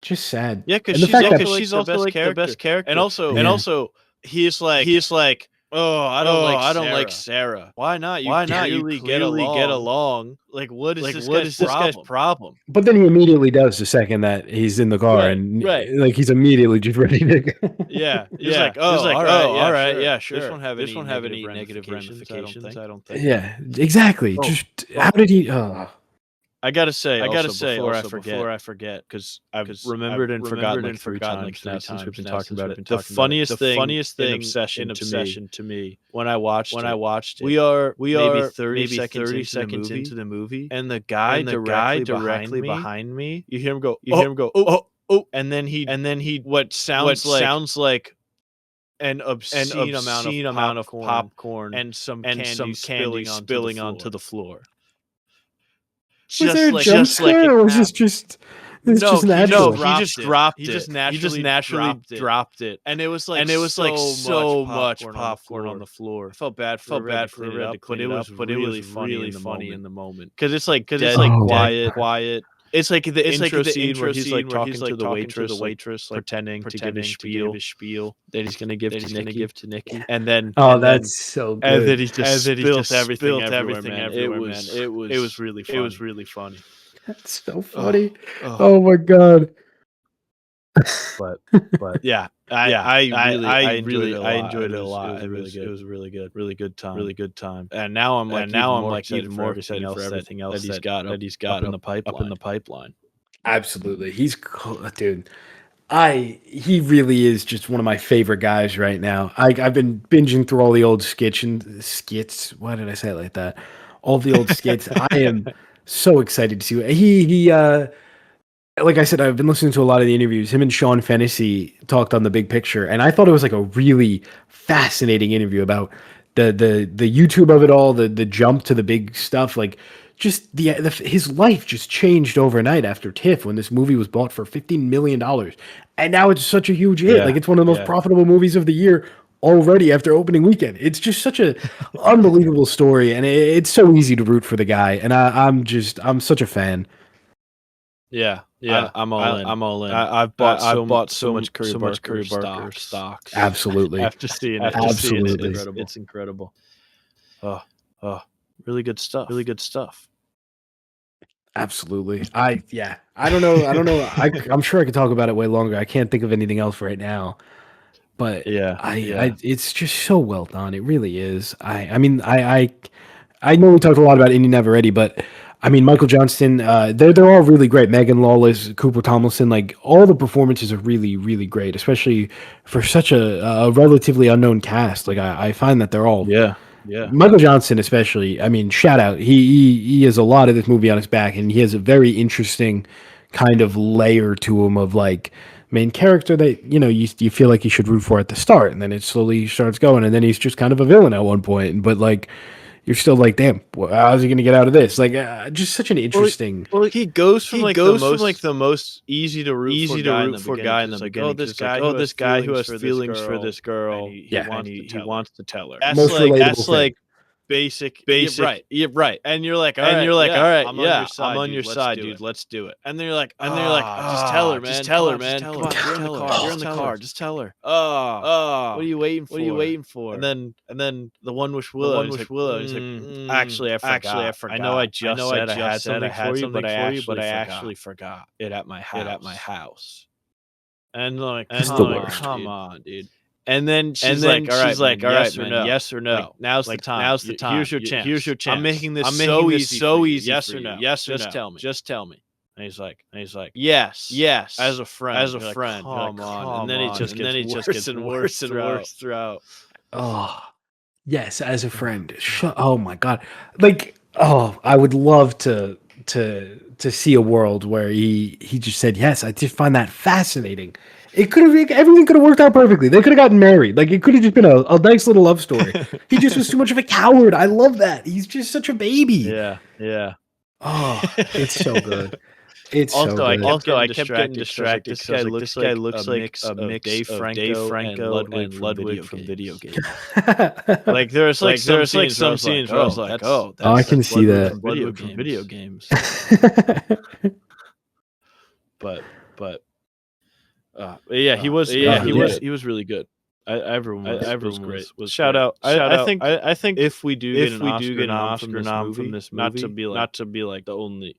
just sad. Yeah, because she's also like the best character, and also he's like. Oh, I don't like Sarah. Why not? You clearly get along. Like, what is this guy's problem? But then he immediately does the second that he's in the car, and like he's immediately just ready to go. He's like, all right, sure. This won't have any negative ramifications. I don't think. Yeah, exactly. Just how did he? I gotta say before I forget, because I've remembered and forgotten three times now since we've been talking about it. The funniest thing Obsession to me when I watched it. We are maybe 30 seconds into the movie, and the guy directly behind me, you hear him go, oh, and then he what sounds like an obscene amount of popcorn and some candy spilling onto the floor. Was there a jump scare, or was this just natural? He just dropped it. He just naturally dropped it, and it was like so much popcorn on the floor. I felt bad for Red to clean it up, but it was really funny in the moment because it's like quiet. It's like the intro scene where he's like talking to the waitress, like pretending to give his spiel that he's gonna give to Nikki, and then that's so good. And then he just spilled everything everywhere, man. It was really funny. It was really funny. That's so funny. Oh my god. But yeah, I enjoyed it a lot. It was really good, really good time. And now I'm like even more excited for everything else that he's got up in the pipeline. Absolutely, he's cool, dude. He really is just one of my favorite guys right now. I've been binging through all the old skits. Why did I say it like that? All the old skits. I am so excited to see he like I said, I've been listening to a lot of the interviews. Him and Sean Fennessy talked on The Big Picture, and I thought it was like a really fascinating interview about the YouTube of it all, the jump to the big stuff, like just his life just changed overnight after TIFF when this movie was bought for $15 million, and now it's such a huge hit. Like it's one of the most profitable movies of the year already after opening weekend. It's just such a unbelievable story, and it's so easy to root for the guy, and I'm such a fan. Yeah, I'm all in. I've bought so much Curry Barker stocks. Absolutely. After seeing it, it's incredible. Oh, really good stuff. Really good stuff. Absolutely. I don't know. I'm sure I could talk about it way longer. I can't think of anything else right now. But it's just so well done. It really is. I mean, I know we talked a lot about Indy Never Ready, but I mean, Michael Johnston, they're all really great. Megan Lawless, Cooper Tomlinson, like all the performances are really, really great, especially for such a relatively unknown cast. Like I find that they're all Michael Johnston, especially. I mean, shout out. He has a lot of this movie on his back, and he has a very interesting kind of layer to him of like main character that you feel like you should root for at the start, and then it slowly starts going, and then he's just kind of a villain at one point, but like. You're still like, damn, how's he going to get out of this? Like, just such an interesting. Well, he goes from the most easy to root for guy in the beginning. Oh, this guy who has feelings for this girl. And he wants to tell her. That's like basic. You're right. And you're like, all right, I'm on your side, dude. Let's do it. And then you're like, just tell her, man. Just tell her, man. Come on, you're in the car. Just tell her. What are you waiting for? And then the One Wish Willow. He's like, actually, I forgot. I know I just said I had something for you, but I actually forgot it at my house. And like, come on, dude. And then she's like, all right, man, yes or no. Like, now's the time. Here's your chance. I'm making this so easy. Yes or no. Just tell me. And he's like, yes. As a friend. Come on. And then it just gets worse and worse throughout. Oh, yes, as a friend. Oh my god. Like, I would love to see a world where he just said yes. I just find that fascinating. Everything could have worked out perfectly. They could have gotten married. Like it could have just been a nice little love story. He just was too much of a coward. I love that. He's just such a baby. Yeah. Oh, it's so good. It's also, so good. I kept getting distracted. This guy looks like a mix of Dave Franco and Ludwig from video games. Like there's some scenes where I was like, I can see that. From video games. But he was really good. Everyone was shout out. I think if we do get an Oscar nom from this movie, not to be like the only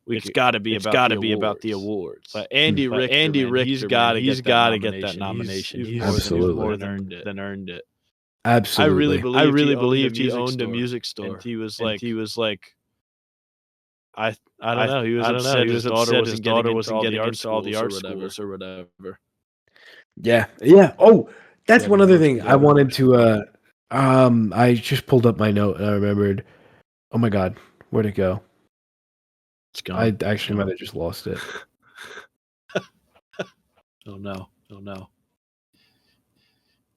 it's got to be about the awards. But Andy Richter, he's got to get that nomination. He's more than earned it. Absolutely. I really believed he owned a music store. And he was like. I don't know. He was upset his daughter wasn't getting into all the art schools or whatever. Yeah. Oh, that's one other thing I wanted to. I just pulled up my note and I remembered. Oh my god, where'd it go? It's gone. I actually might have just lost it. Oh no.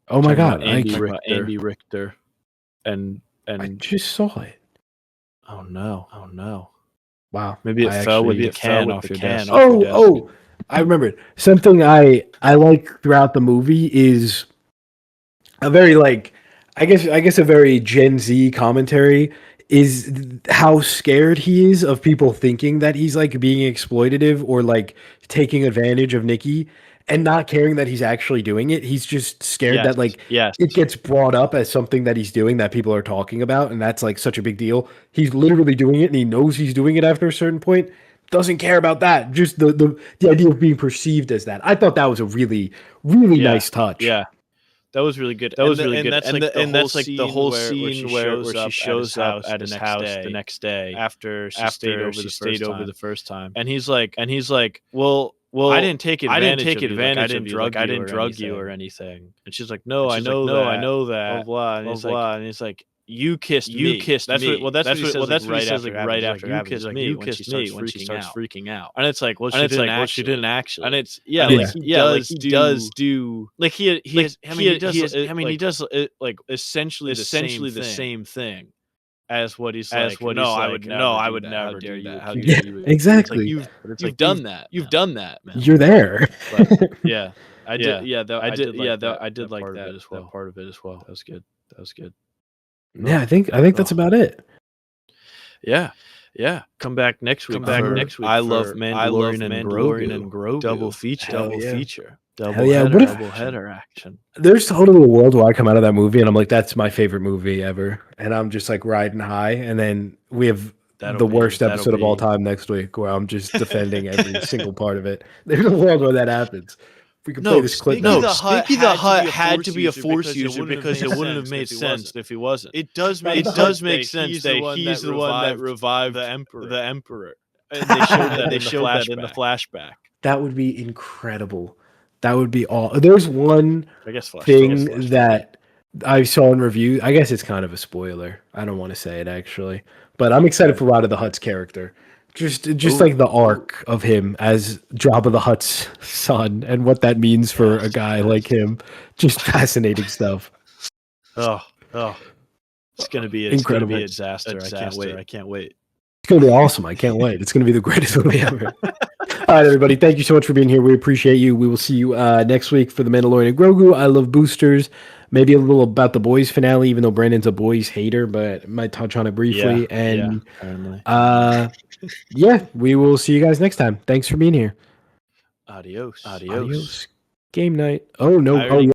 Oh my god, Andy Richter, and I just saw it. Oh no. Wow. Maybe it fell with the can off your desk. Oh, I remembered. Something I like throughout the movie is a very I guess a very Gen Z commentary is how scared he is of people thinking that he's like being exploitative or like taking advantage of Nikki and not caring that he's actually doing it. He's just scared that like it gets brought up as something that he's doing that people are talking about, and that's like such a big deal. He's literally doing it and he knows he's doing it after a certain point. Doesn't care about that. Just the idea of being perceived as that. I thought that was a really, really nice touch. Yeah. That was really good. That was really good. That's like the whole scene where she shows up at his house the next day after she stayed over the first time. And he's like, well, I didn't take advantage. I didn't drug you or anything. And she's like, no, I know that. Blah blah. And he's like, you kissed me. That's what he says right after you kissed me when she starts freaking out. And it's like, well, she didn't actually. And it's he does do like he does like essentially the same thing as what he's like. I would never do that. How dare you? Exactly. You've done that. You've done that, man. You're there. Yeah, I did. Yeah, I did like that as well. Part of it as well. That was good. Yeah, I think that's about it. Yeah. Come back next week. I love Mandalorian and Grogu. Double feature. Double header action. There's totally a world where I come out of that movie and I'm like, that's my favorite movie ever, and I'm just like riding high, and then we have the worst episode of all time next week where I'm just defending every single part of it. There's a world where that happens. We can play this clip. Sneaky the Hutt had to be a Force user because it wouldn't have made sense if he wasn't. It does make sense that he's the one that revived the Emperor. And they showed that in the flashback. That would be incredible. That would be all. There's one thing that I saw in review. I guess it's kind of a spoiler. I don't want to say it actually, but I'm excited for Rada the Hutt's character. Just like the arc of him as Jabba the Hutt's son and what that means for a guy like him. Just fascinating stuff. Oh. It's gonna be incredible. A disaster. I can't wait. It's gonna be awesome. I can't wait. It's gonna be the greatest movie ever. All right, everybody. Thank you so much for being here. We appreciate you. We will see you next week for The Mandalorian and Grogu. I love boosters. Maybe a little about the boys finale, even though Brandon's a boys hater, but I might touch on it briefly. We will see you guys next time. Thanks for being here. Adios. Game night. Oh no.